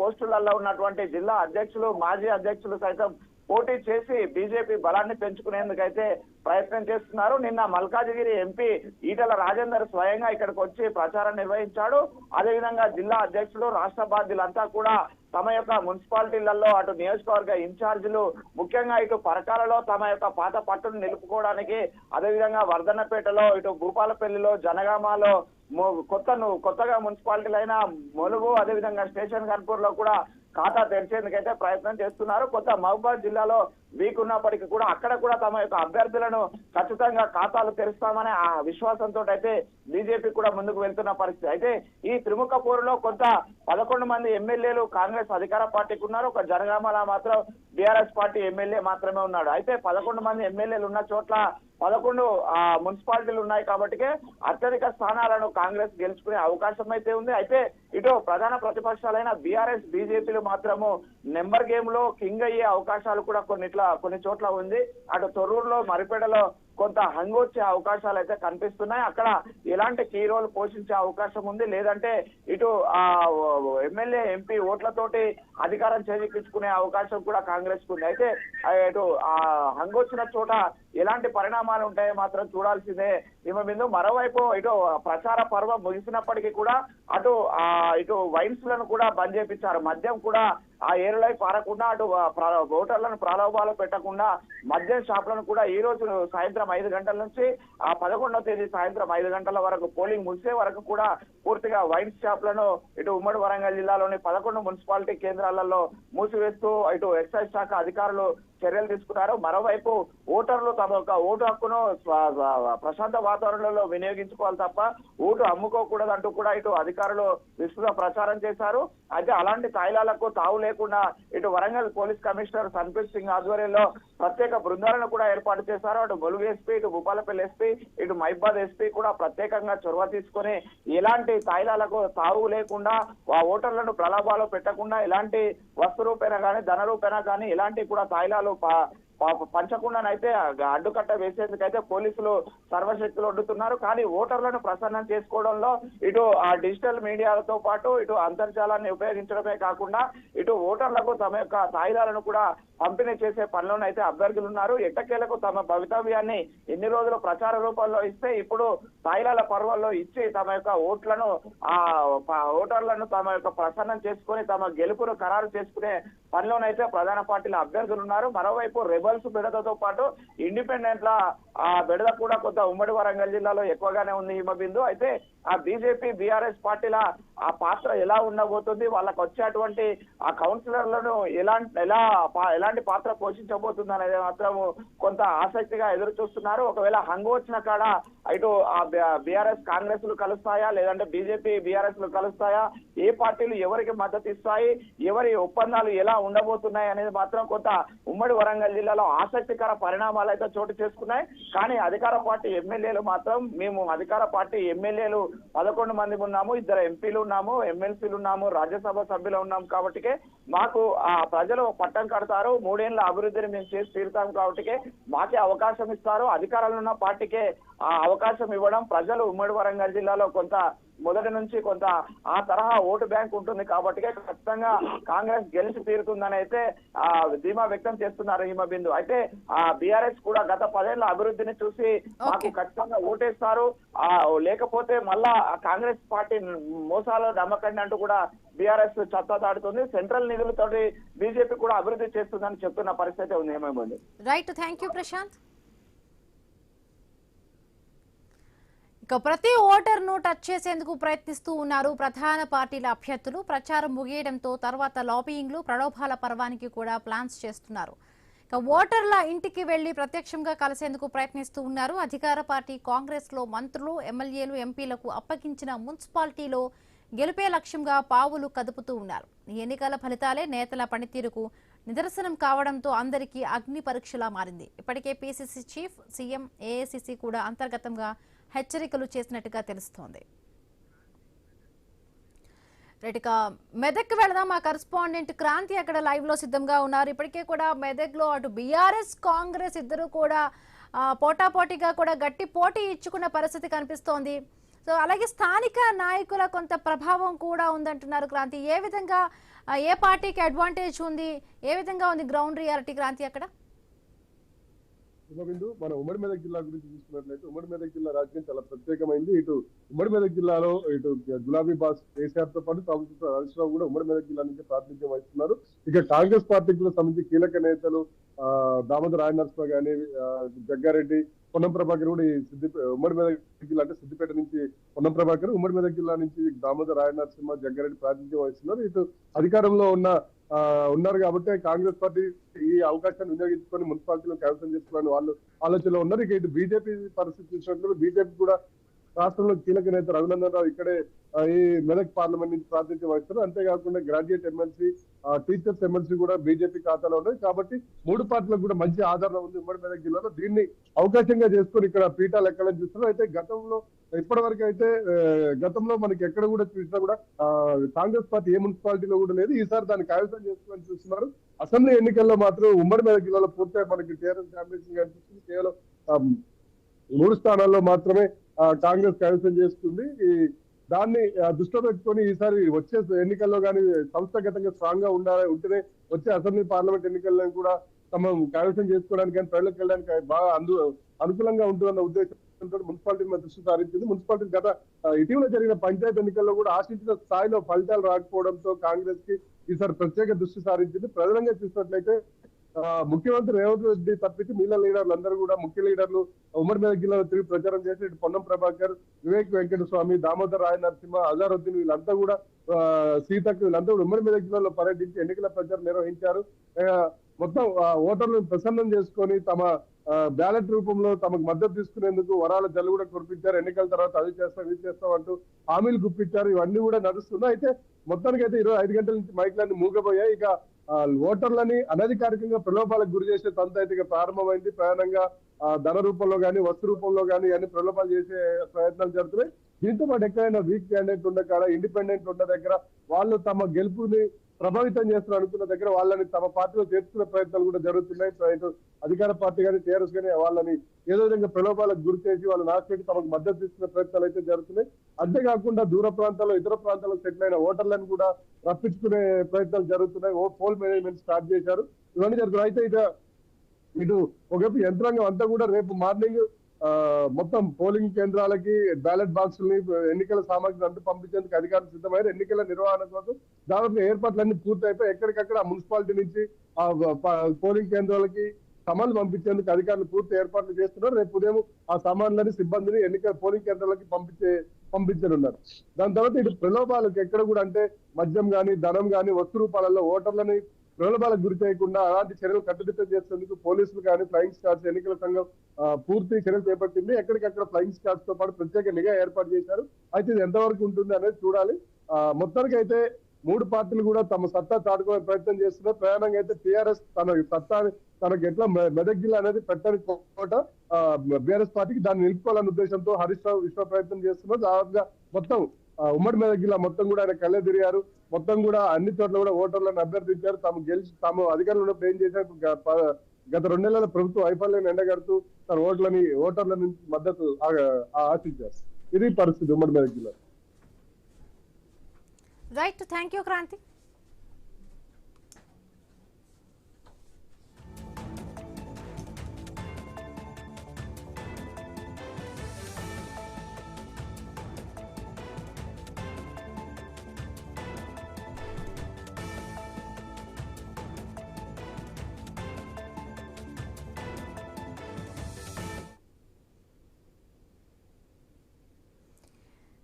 పోస్టులలో ఉన్నటువంటి జిల్లా అధ్యక్షులు, మాజీ అధ్యక్షులు సైతం పోటీ చేసి బీజేపీ బలాన్ని పెంచుకునేందుకైతే ప్రయత్నం చేస్తున్నారు. నిన్న మల్కాజిగిరి ఎంపీ ఈటల రాజేందర్ స్వయంగా ఇక్కడికి వచ్చి ప్రచారం నిర్వహించాడు. అదేవిధంగా జిల్లా అధ్యక్షులు, రాష్ట్ర బాధ్యులంతా కూడా తమ యొక్క మున్సిపాలిటీలలో అటు నియోజకవర్గ ఇన్ఛార్జీలు ముఖ్యంగా ఇటు పరకాలలో తమ యొక్క పాత పట్టును నిలుపుకోవడానికి, అదేవిధంగా వర్ధన్నపేటలో, ఇటు భూపాలపల్లిలో, జనగామాలో కొత్తగా మున్సిపాలిటీలైన ములుగు, అదేవిధంగా స్టేషన్ గన్పూర్ లో కూడా ఖాతా తెరిచేందుకైతే ప్రయత్నం చేస్తున్నారు. కొత్త మహబూబాద్ జిల్లాలో వీక్ ఉన్నప్పటికీ కూడా అక్కడ కూడా తమ యొక్క అభ్యర్థులను ఖచ్చితంగా ఖాతాలు తెరుస్తామనే ఆ విశ్వాసంతో అయితే బీజేపీ కూడా ముందుకు వెళ్తున్న పరిస్థితి. అయితే ఈ త్రిముఖ పోరులో కొంత 11 మంది ఎమ్మెల్యేలు కాంగ్రెస్ అధికార పార్టీకి ఉన్నారు. ఒక జనగామల మాత్రం బీఆర్ఎస్ పార్టీ ఎమ్మెల్యే మాత్రమే ఉన్నాడు. అయితే 11 మంది ఎమ్మెల్యేలు ఉన్న చోట్ల 11 మున్సిపాలిటీలు ఉన్నాయి కాబట్టి అత్యధిక స్థానాలను కాంగ్రెస్ గెలుచుకునే అవకాశం అయితే ఉంది. అయితే ఇటు ప్రధాన ప్రతిపక్షాలైన బీఆర్ఎస్ బీజేపీలు మాత్రము నెంబర్ గేమ్ లో కింగ్ అయ్యే అవకాశాలు కూడా కొన్ని చోట్ల ఉంది. అటు తొర్రూరులో మరిపేడలో కొంత హంగొచ్చే అవకాశాలు అయితే కనిపిస్తున్నాయి. అక్కడ ఎలాంటి కీ రోల్ పోషించే అవకాశం ఉంది. లేదంటే ఇటు ఎమ్మెల్యే ఎంపీ ఓట్లతోటి అధికారం చేజిక్కించుకునే అవకాశం కూడా కాంగ్రెస్ కు ఉంది. అయితే ఇటు హంగొచ్చిన చోట ఎలాంటి పరిణామాలు ఉంటాయో మాత్రం చూడాల్సిందే. బిందు మరోవైపు ఇటు ప్రచార పర్వం ముగిసినప్పటికీ కూడా ఇటు వైన్స్ లను కూడా బంద్ చేపించారు. మద్యం కూడా ఆ ఏరులై పారకుండా అటు ఓటర్లను ప్రలోభాలు పెట్టకుండా మద్యం షాపులను కూడా ఈ రోజు సాయంత్రం 5 గంటల నుంచి 11వ తేదీ సాయంత్రం 5 గంటల వరకు పోలింగ్ ముగిసే వరకు కూడా పూర్తిగా వైన్ షాపులను ఇటు ఉమ్మడి వరంగల్ జిల్లాలోని 11 మున్సిపాలిటీ కేంద్రాలలో మూసివేస్తూ ఇటు ఎక్సైజ్ శాఖ అధికారులు చర్యలు తీసుకున్నారు. మరోవైపు ఓటర్లు తమ యొక్క ఓటు హక్కును ప్రశాంత వాతావరణంలో వినియోగించుకోవాలి తప్ప ఓటు అమ్ముకోకూడదంటూ కూడా ఇటు అధికారులు విస్తృత ప్రచారం చేశారు. అయితే అలాంటి తాయిలాలకు తావు లేకుండా ఇటు వరంగల్ పోలీస్ కమిషనర్ సన్ప్రీత్ సింగ్ ఆధ్వర్యంలో ప్రత్యేక బృందాలను కూడా ఏర్పాటు చేశారు. అటు ములుగు ఎస్పీ, ఇటు భూపాలపల్లి ఎస్పీ, ఇటు మహిబాద్ ఎస్పీ కూడా ప్రత్యేకంగా చొరవ తీసుకుని ఎలాంటి తాయిలాలకు తావు లేకుండా ఆ ఓటర్లను ప్రలోభాలు పెట్టకుండా ఎలాంటి వస్తు రూపేనా కానీ ధన రూపేనా కానీ ఎలాంటి కూడా తాయిలాలు పంచకుండానైతే అడ్డుకట్ట వేసేందుకైతే పోలీసులు సర్వశక్తులు వడ్డుతున్నారు. కానీ ఓటర్లను ప్రసన్నం చేసుకోవడంలో ఇటు ఆ డిజిటల్ మీడియాలతో పాటు ఇటు అంతర్జాలాన్ని ఉపయోగించడమే కాకుండా ఇటు ఓటర్లకు తమ యొక్క తాయిలాలను కూడా పంపిణీ చేసే పనిలోనైతే అభ్యర్థులు ఉన్నారు. ఎట్టకేలకు తమ భవితవ్యాన్ని ఎన్ని రోజులు ప్రచార రూపంలో ఇస్తే ఇప్పుడు తాయిలాల పర్వాల్లో ఇచ్చి తమ యొక్క ఓటర్లను తమ యొక్క ప్రసన్నం చేసుకుని తమ గెలుపును ఖరారు చేసుకునే పనిలోనైతే ప్రధాన పార్టీల అభ్యర్థులు ఉన్నారు. మరోవైపు రెబల్స్ బెడదతో పాటు ఇండిపెండెంట్ల బెడద కూడా కొంత ఉమ్మడి వరంగల్ జిల్లాలో ఎక్కువగానే ఉంది హిమబిందు. అయితే ఆ బీజేపీ బీఆర్ఎస్ పార్టీల ఆ పాత్ర ఎలా ఉండబోతుంది, వాళ్ళకు వచ్చేటువంటి ఆ కౌన్సిలర్లను ఎలాంటి పాత్ర పోషించబోతుంది అనేది మాత్రం కొంత ఆసక్తిగా ఎదురు చూస్తున్నారు. ఒకవేళ హంగు వచ్చిన కాడ ఇటు ఆ బీఆర్ఎస్ కాంగ్రెస్ లు కలుస్తాయా, లేదంటే బీజేపీ బీఆర్ఎస్ లు కలుస్తాయా, ఏ పార్టీలు ఎవరికి మద్దతు ఇస్తాయి, ఎవరి ఒప్పందాలు ఎలా ఉండబోతున్నాయి అనేది మాత్రం కొంత ఉమ్మడి వరంగల్ జిల్లాలో ఆసక్తికర పరిణామాలు అయితే చోటు చేసుకున్నాయి. కానీ అధికార పార్టీ ఎమ్మెల్యేలు మాత్రం మేము అధికార పార్టీ ఎమ్మెల్యేలు 11 మంది ఉన్నాము, 2 ఎంపీలు ఉన్నాము, ఎమ్మెల్సీలు ఉన్నాము, రాజ్యసభ సభ్యులు ఉన్నాము కాబట్టి మాకు ఆ ప్రజలు పట్టం కడతారు, 3 ఏళ్ల అభివృద్ధిని మేము చేసి తీరుతాం కాబట్టి మాకే అవకాశం ఇస్తారు. అధికారంలో ఉన్న పార్టీకే ఆ అవకాశం ఇవ్వడం ప్రజలు ఉమ్మడి వరంగల్ జిల్లాలో కొంత మొదటి నుంచి కొంత ఆ తరహా ఓటు బ్యాంక్ ఉంటుంది కాబట్టి ఖచ్చితంగా కాంగ్రెస్ గెలిచి తీరుతుందని అయితే ధీమా వ్యక్తం చేస్తున్నారు హిమబిందు. అయితే ఆ బీఆర్ఎస్ కూడా గత 10 ఏళ్ల అభివృద్ధిని చూసి మాకు ఖచ్చితంగా ఓటేస్తారు, లేకపోతే మళ్ళా కాంగ్రెస్ పార్టీ మోసాలు నమ్మకండి అంటూ కూడా బీఆర్ఎస్ చత్తా దాడుతుంది. సెంట్రల్ నిధులతోటి బీజేపీ కూడా అభివృద్ధి చేస్తుందని చెప్తున్న పరిస్థితి ఉంది Himabindu. Right, thank you Prashanth. ఇక ప్రతి ఓటర్ను టచ్ చేసేందుకు ప్రయత్నిస్తూ ఉన్నారు ప్రధాన పార్టీల అభ్యర్థులు. ప్రచారం ముగియడంతో తర్వాత లాబియింగ్లు, ప్రలోభాల పర్వానికి కూడా ప్లాన్స్ చేస్తున్నారు. ఇక ఓటర్ల ఇంటికి వెళ్లి ప్రత్యక్షంగా కలిసేందుకు ప్రయత్నిస్తూ ఉన్నారు. అధికార పార్టీ కాంగ్రెస్ లో మంత్రులు, ఎమ్మెల్యేలు, ఎంపీలకు అప్పగించిన మున్సిపాలిటీలో గెలిపే లక్ష్యంగా పావులు కదుపుతూ ఉన్నారు. ఈ ఎన్నికల ఫలితాలే నేతల పనితీరుకు నిదర్శనం కావడంతో అందరికీ అగ్ని పరీక్షలా మారింది. ఇప్పటికే పీసీసీ చీఫ్, సీఎం, ఏఐసీసీ కూడా అంతర్గతంగా హెచ్చరికలు చేసినట్టుగా తెలుస్తోంది. రైట్గా మెదక్ వెళదాం. మా కరెస్పాండెంట్ క్రాంతి అక్కడ లైవ్ లో సిద్ధంగా ఉన్నారు. ఇప్పటికే కూడా మెదక్ లో అటు బీఆర్ఎస్ కాంగ్రెస్ ఇద్దరు కూడా పోటాపోటీగా కూడా గట్టి పోటీ ఇచ్చుకున్న పరిస్థితి కనిపిస్తోంది. సో అలాగే స్థానిక నాయకుల కొంత ప్రభావం కూడా ఉందంటున్నారు క్రాంతి. ఏ విధంగా ఏ పార్టీకి అడ్వాంటేజ్ ఉంది, ఏ విధంగా ఉంది గ్రౌండ్ రియాలిటీ క్రాంతి అక్కడ? బిందు, మన ఉమ్మడి మెదక్ జిల్లా గురించి చూసుకున్నట్లయితే ఉమ్మడి మెదక్ జిల్లా రాజకీయం చాలా ప్రత్యేకమైంది. ఇటు ఉమ్మడి మెదక్ జిల్లాలో ఇటు గులాబీ బాస్ కేసీఆర్ తో పాటు ప్రభుత్వ హరీష్ రావు కూడా ఉమ్మడి మెదక్ జిల్లా నుంచి ప్రాతినిధ్యం వహిస్తున్నారు. ఇక కాంగ్రెస్ పార్టీకి కూడా సంబంధించి కీలక నేతలు దామోదర్ రాయ నరసింహ గాని, జగ్గారెడ్డి, పొన్నం ప్రభాకర్ కూడా ఉమ్మడి మెదక్ జిల్లా అంటే సిద్దిపేట నుంచి పొన్నం ప్రభాకర్, ఉమ్మడి మెదక్ జిల్లా నుంచి దామోదర్ రాయ నరసింహ, జగ్గారెడ్డి ప్రాతినిధ్యం వహిస్తున్నారు. ఇటు అధికారంలో ఉన్న ఉన్నారు కాబట్టి కాంగ్రెస్ పార్టీ ఈ అవకాశాన్ని వినియోగించుకొని మున్సిపాలిటీలో కైవసం చేసుకోవాలని వాళ్ళు ఆలోచనలో ఉన్నారు. ఇక ఇటు బీజేపీ పరిస్థితి చూసినట్లు బీజేపీ కూడా రాష్ట్రంలో కీలక నేత రఘునందన్ రావు ఇక్కడే ఈ మెదక్ పార్లమెంట్ నుంచి ప్రాతినిధ్యం వహిస్తారు. అంతేకాకుండా గ్రాడ్యుయేట్ ఎమ్మెల్సీ, టీచర్స్ ఎమ్మెల్సీ కూడా బీజేపీ ఖాతాలో ఉన్నాయి. కాబట్టి మూడు పార్టీలకు కూడా మంచి ఆదరణ ఉంది ఉమ్మడి మెదక్ జిల్లాలో. దీన్ని అవకాశంగా చేసుకొని ఇక్కడ పీఠాలు ఎక్కడని చూస్తున్నారు. అయితే గతంలో ఇప్పటి వరకు అయితే గతంలో మనకి ఎక్కడ కూడా చూసినా కూడా కాంగ్రెస్ పార్టీ ఏ మున్సిపాలిటీలో కూడా లేదు. ఈసారి దాన్ని కైవసం చేసుకోవాలని చూస్తున్నారు. అసెంబ్లీ ఎన్నికల్లో మాత్రం ఉమ్మడి మెదక్ జిల్లాలో పూర్తిగా మనకి టీఆర్ఎస్ కాంబినేషన్ కనిపిస్తుంది. కేవలం 3 స్థానాల్లో మాత్రమే కాంగ్రెస్ కైవసం చేస్తుంది. దాన్ని దృష్టిలో పెట్టుకొని ఈసారి వచ్చే ఎన్నికల్లో కానీ సంస్థాగతంగా స్ట్రాంగ్ గా ఉంటేనే వచ్చే అసెంబ్లీ పార్లమెంట్ ఎన్నికల్లో కూడా తమ కైవసం చేసుకోవడానికి కానీ ప్రజలకు వెళ్ళడానికి బాగా అనుకూలంగా ఉంటుందన్న ఉద్దేశంతో మున్సిపాలిటీ మీద దృష్టి సారించింది. మున్సిపాలిటీ గత ఇటీవల జరిగిన పంచాయతీ ఎన్నికల్లో కూడా ఆశించిన స్థాయిలో ఫలితాలు రాకపోవడంతో కాంగ్రెస్ కి ఈసారి ప్రత్యేక దృష్టి సారించింది. ప్రధానంగా చూసినట్లయితే ముఖ్యమంత్రి రేవంత్ రెడ్డి తప్పించి మిగిలిన లీడర్లు అందరూ కూడా ముఖ్య లీడర్లు ఉమ్మడి మెదక్ జిల్లాలో తిరిగి ప్రచారం చేసి ఇటు పొన్నం ప్రభాకర్, వివేక్ వెంకటస్వామి, దామోదర్ రాయ నరసింహ, అజారుద్దీన్ వీళ్ళంతా కూడా సీతకు వీళ్ళంతా కూడా ఉమ్మడి మెదక్ జిల్లాలో పర్యటించి ఎన్నికల ప్రచారం నిర్వహించారు. మొత్తం ఓటర్లను ప్రసన్నం చేసుకొని తమ బ్యాలెట్ రూపంలో తమకు మద్దతు తీసుకునేందుకు వరాల జల్లు కూడా కురిపించారు. ఎన్నికల తర్వాత అది చేస్తాం ఇది చేస్తాం అంటూ హామీలు గుప్పించారు. ఇవన్నీ కూడా నడుస్తున్నాయి. అయితే మొత్తానికి అయితే 25 గంటల నుంచి మైక్లన్నీ మూగబోయాయి. ఇక ఓటర్లని అనధికారికంగా ప్రలోభాలకు గురి చేసే తంతు అయితే ప్రారంభమైంది. ప్రధానంగా ధన రూపంలో కానీ వస్తు రూపంలో కానీ అన్ని ప్రలోభాలు చేసే ప్రయత్నాలు జరుగుతున్నాయి. దీంతో పాటు ఎక్కడైనా వీక్ క్యాండిడేట్ ఉన్న కాడ, ఇండిపెండెంట్ ఉన్న దగ్గర వాళ్ళు తమ గెలుపుని ప్రభావితం చేస్తున్నారు అనుకున్న దగ్గర వాళ్ళని తమ పార్టీలో చేర్చుకునే ప్రయత్నాలు కూడా జరుగుతున్నాయి. ఇటు అధికార పార్టీ కానీ టీఆర్ఎస్ కానీ వాళ్ళని ఏదో విధంగా ప్రలోభాలకు గురి చేసి వాళ్ళు నాశపెట్టి తమకు మద్దతు తీసుకునే ప్రయత్నాలు అయితే జరుగుతున్నాయి. అంతేకాకుండా దూర ప్రాంతాల్లో ఇతర ప్రాంతాల్లో సెటిల్ అయిన ఓటర్లను కూడా రప్పించుకునే ప్రయత్నాలు జరుగుతున్నాయి. పోల్ మేనేజ్మెంట్ స్టార్ట్ చేశారు. ఇవన్నీ జరుగుతున్నాయి. అయితే ఇటు ఒకవైపు యంత్రాంగం అంతా కూడా రేపు మార్నింగ్ మొత్తం పోలింగ్ కేంద్రాలకి బ్యాలెట్ బాక్సుల్ని ఎన్నికల సామాగ్రి అంటూ పంపించేందుకు అధికారులు సిద్ధమయ్యారు. ఎన్నికల నిర్వహణ కోసం దాదాపు ఏర్పాట్లన్నీ పూర్తి అయిపోయి ఎక్కడికక్కడ మున్సిపాలిటీ నుంచి పోలింగ్ కేంద్రాలకి సామాన్లు పంపించేందుకు అధికారులు పూర్తి ఏర్పాట్లు చేస్తున్నారు. రేపు ఉదయం ఆ సామాన్లని సిబ్బందిని ఎన్నికల పోలింగ్ కేంద్రాలకి పంపించనున్నారు. దాని తర్వాత ఇటు ప్రలోభాలకు ఎక్కడ కూడా అంటే మద్యం గాని, ధనం గాని, వస్తు రూపాలలో ఓటర్లని ప్రలోభాలకు గురి చేయకుండా అలాంటి చర్యలు కట్టుదిట్టం చేసేందుకు పోలీసులు కానీ, ఫ్లయింగ్ స్క్వాడ్స్, ఎన్నికల సంఘం పూర్తి చర్యలు చేపట్టింది. ఎక్కడికక్కడ ఫ్లయింగ్ స్క్వాడ్స్ తో పాటు ప్రత్యేక నిఘా ఏర్పాటు చేశారు. అయితే ఇది ఎంతవరకు ఉంటుంది అనేది చూడాలి. మొత్తానికి అయితే మూడు పార్టీలు కూడా తమ సత్తా చాటుకునే ప్రయత్నం చేస్తున్నారు. ప్రయాణంగా అయితే టీఆర్ఎస్ తన సత్తా తనకు ఎట్లా మెదక్ జిల్లా అనేది పెట్టని కోట బీఆర్ఎస్ పార్టీకి దాన్ని నిలుపుకోవాలనే ఉద్దేశంతో హరీష్ రావు విశ్వ ప్రయత్నం చేస్తున్నారు. దాదాపుగా మొత్తం ఉమ్మడి మెదక్ జిల్లా మొత్తం కూడా ఆయన కళ్ళే తిరిగారు. మొత్తం కూడా అన్ని చోట్ల కూడా ఓటర్లను అభ్యర్థించారు. తాము అధికారంలో ఉన్నప్పుడు ఏం చేశారు, గత 2 నెలల ప్రభుత్వ వైఫల్యాన్ని ఎండగడుతూ తన ఓటర్ల నుంచి మద్దతు ఆశించారు. ఇది పరిస్థితి ఉమ్మడి మెదక్ జిల్లా. Right, thank you Kranti.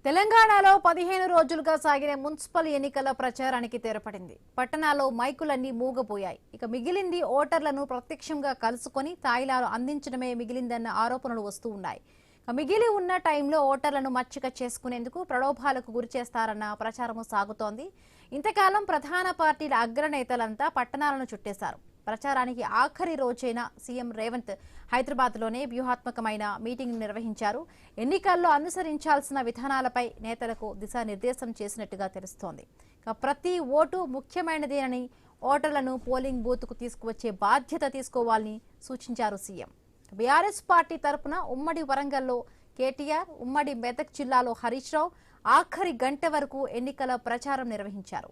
తెలంగాణలో 15 రోజులుగా సాగిన మున్సిపల్ ఎన్నికల ప్రచారానికి తెరపడింది. పట్టణాల్లో మైకులన్నీ మూగపోయాయి. ఇక మిగిలింది ఓటర్లను ప్రత్యక్షంగా కలుసుకొని తాయిలాలు అందించడమే మిగిలిందన్న ఆరోపణలు వస్తూ ఉన్నాయి. మిగిలి ఉన్న టైంలో ఓటర్లను మచ్చిక చేసుకునేందుకు ప్రలోభాలకు గురి చేస్తారన్న ప్రచారం సాగుతోంది. ఇంతకాలం ప్రధాన పార్టీల అగ్రనేతలంతా పట్టణాలను చుట్టేశారు. ప్రచారానికి ఆఖరి రోజైన సీఎం రేవంత్ హైదరాబాద్లోనే వ్యూహాత్మకమైన మీటింగ్ నిర్వహించారు. ఎన్నికల్లో అనుసరించాల్సిన విధానాలపై నేతలకు దిశానిర్దేశం చేసినట్టుగా తెలుస్తోంది. ప్రతి ఓటు ముఖ్యమైనదేనని ఓటర్లను పోలింగ్ బూత్కు తీసుకువచ్చే బాధ్యత తీసుకోవాలని సూచించారు సీఎం. బీఆర్ఎస్ పార్టీ తరపున ఉమ్మడి వరంగల్లో కేటీఆర్, ఉమ్మడి మెదక్ జిల్లాలో హరీష్ రావు ఆఖరి గంట వరకు ఎన్నికల ప్రచారం నిర్వహించారు.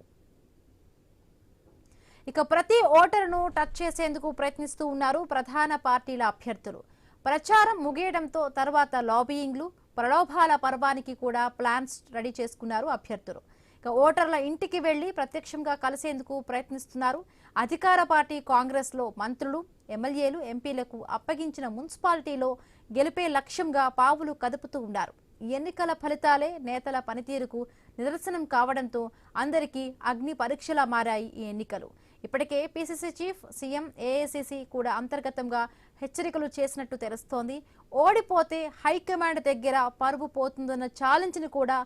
ఇక ప్రతి ఓటరును టచ్ చేసేందుకు ప్రయత్నిస్తూ ఉన్నారు ప్రధాన పార్టీల అభ్యర్థులు. ప్రచారం ముగియడంతో తర్వాత లాబియింగ్లు, ప్రలోభాల పర్వానికి కూడా ప్లాన్స్ రెడీ చేసుకున్నారు అభ్యర్థులు. ఇక ఓటర్ల ఇంటికి వెళ్లి ప్రత్యక్షంగా కలిసేందుకు ప్రయత్నిస్తున్నారు. అధికార పార్టీ కాంగ్రెస్లో మంత్రులు, ఎమ్మెల్యేలు, ఎంపీలకు అప్పగించిన మున్సిపాలిటీలో గెలిపే లక్ష్యంగా పావులు కదుపుతూ ఉన్నారు. ఈ ఎన్నికల ఫలితాలే నేతల పనితీరుకు నిదర్శనం కావడంతో అందరికీ అగ్ని పరీక్షలా మారాయి ఈ ఎన్నికలు. ఇప్పటికే పీసీసీ చీఫ్, సీఎం, ఏఐసీసీ కూడా అంతర్గతంగా హెచ్చరికలు చేసినట్టు తెలుస్తోంది. ఓడిపోతే హైకమాండ్ దగ్గర పరువు పోతుందన్న ఛాలెంజ్ని కూడా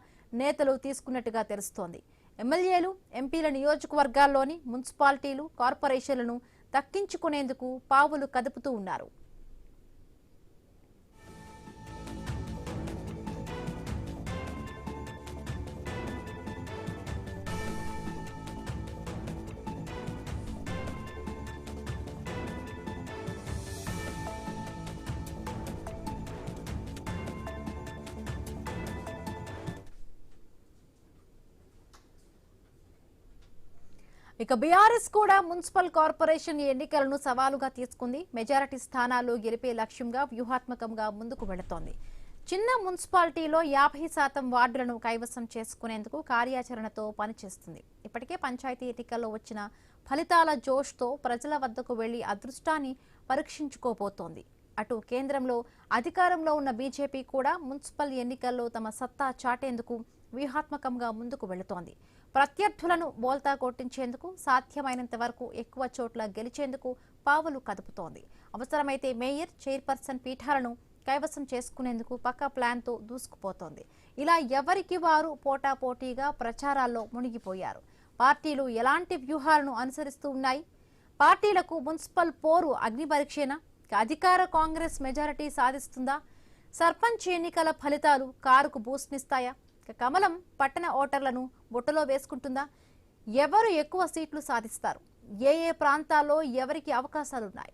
నేతలు తీసుకున్నట్టుగా తెలుస్తోంది. ఎమ్మెల్యేలు, ఎంపీల నియోజకవర్గాల్లోని మున్సిపాలిటీలు, కార్పొరేషన్లను దక్కించుకునేందుకు పావులు కదుపుతూ ఉన్నారు. ఇక బీఆర్ఎస్ కూడా మున్సిపల్ కార్పొరేషన్ ఎన్నికలను సవాలుగా తీసుకుంది. మెజారిటీ స్థానాల్లో గెలిపే లక్ష్యంగా వ్యూహాత్మకంగా ముందుకు వెళుతోంది. చిన్న మున్సిపాలిటీలో 50% వార్డులను కైవసం చేసుకునేందుకు కార్యాచరణతో పనిచేస్తుంది. ఇప్పటికే పంచాయతీ ఎన్నికల్లో వచ్చిన ఫలితాల జోష్తో ప్రజల వద్దకు వెళ్లి అదృష్టాన్ని పరీక్షించుకోబోతోంది. అటు కేంద్రంలో అధికారంలో ఉన్న బీజేపీ కూడా మున్సిపల్ ఎన్నికల్లో తమ సత్తా చాటేందుకు వ్యూహాత్మకంగా ముందుకు వెళుతోంది. ప్రత్యర్థులను బోల్తా కొట్టించేందుకు, సాధ్యమైనంత వరకు ఎక్కువ చోట్ల గెలిచేందుకు పావులు కదుపుతోంది. అవసరమైతే మేయర్, చైర్పర్సన్ పీఠాలను కైవసం చేసుకునేందుకు పక్కా ప్లాన్తో దూసుకుపోతోంది. ఇలా ఎవరికి వారు పోటాపోటీగా ప్రచారాల్లో మునిగిపోయారు. పార్టీలు ఎలాంటి వ్యూహాలను అనుసరిస్తూ ఉన్నాయి? పార్టీలకు మున్సిపల్ పోరు అగ్ని పరీక్షేనా? అధికార కాంగ్రెస్ మెజారిటీ సాధిస్తుందా? సర్పంచ్ ఎన్నికల ఫలితాలు కారుకు బూస్ట్నిస్తాయా? కమలం పట్టణ ఓటర్లను బుట్టలో వేసుకుంటుందా? ఎవరు ఎక్కువ సీట్లు సాధిస్తారు? ఏ ప్రాంతాల్లో ఎవరికి అవకాశాలున్నాయి?